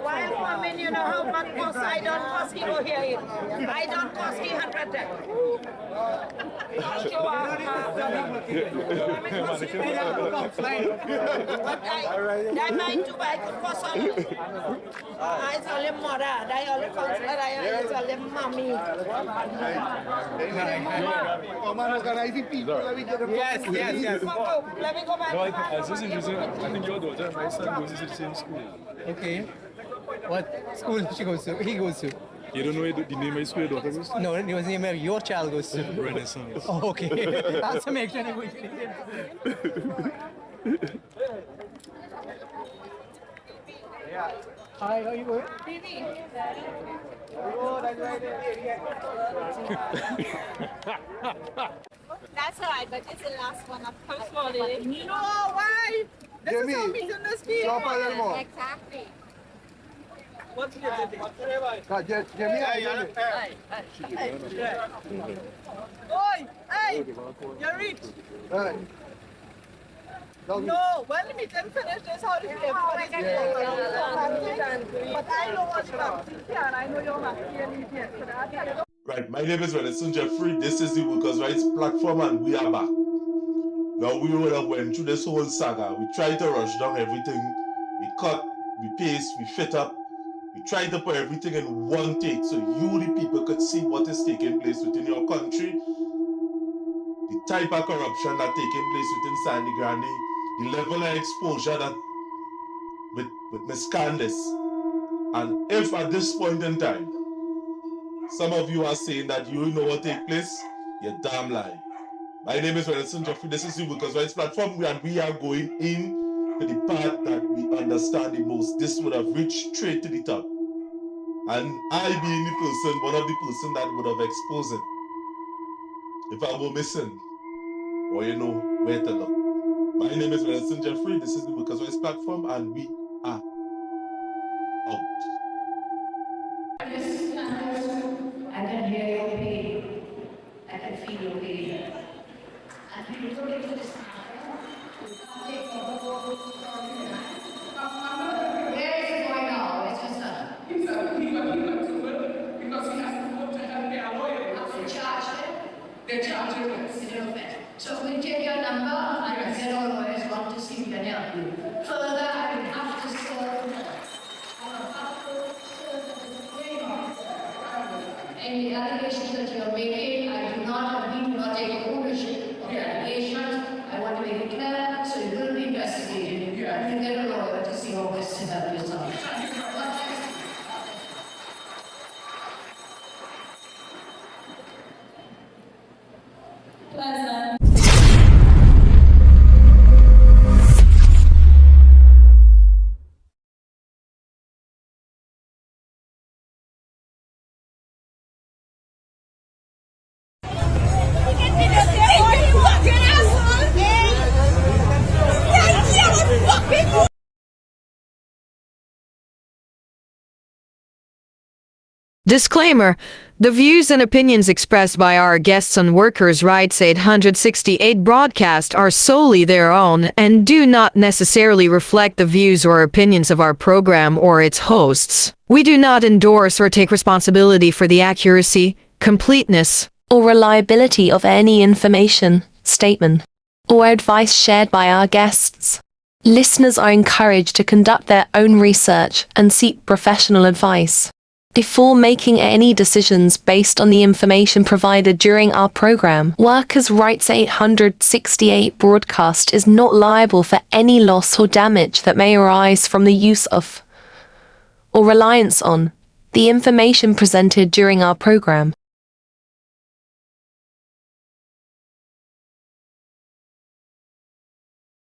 While coming, you know how much cost I don't cost he go here. I don't cost he 100 there. That might do I could cost all. I saw him mother, I only consider I saw him mommy. Yes. Let me go back. No, I think your daughter, my son goes to the same school. Okay. What school she goes to? He goes to? You don't know the name of the school your daughter goes to? No, it was the name of your child goes to. Renaissance. Oh, okay. That's to make sure they go to Hi, how you going? That's all right, but it's the last one of course. No, why? This is how business be. Exactly. What's your Oi, hey, you're rich. No, well, let me then finish this. How do you live? But I know what you're and I know you're not here. Right, my name is Renison Jeffrey. This is the Workers' Rights Platform, and we are back. Now, we would have went through this whole saga. We tried to rush down everything. We cut, we paste, we fit up. We tried to put everything in one take so you, the people, could see what is taking place within your country, the type of corruption that's taking place within Sangre, Grande, the level of exposure that with Miss Candice. And if at this point in time, some of you are saying that you know what take place, you're damn lying. My name is Renison Jeffrey. This is the Workers' Rights Platform, and we are going in to the part that we understand the most. This would have reached straight to the top. And I being the person, one of the person that would have exposed it. If I were missing, or you know where to look. My name is Renison Jeffrey. This is the Workers' Rights Platform, and we are out. I can hear your pain. I can feel your pain. And we look into this where is it going now? Where's your son? He went to work because he has to go to help their lawyer. They charge him? They charge him. So we take your number and get our lawyers want to see if we can help you. Further, I will have to serve. Any allegations that you're making, I do not take ownership of the allegations. I want to make it clear, so you will be investigated. And you get a lawyer to see how best to help yourself. Pleasant. Disclaimer: the views and opinions expressed by our guests on Workers' Rights 868 broadcast are solely their own and do not necessarily reflect the views or opinions of our program or its hosts. We do not endorse or take responsibility for the accuracy, completeness, or reliability of any information, statement, or advice shared by our guests. Listeners are encouraged to conduct their own research and seek professional advice before making any decisions based on the information provided during our program. Workers' Rights 868 broadcast is not liable for any loss or damage that may arise from the use of or reliance on the information presented during our program.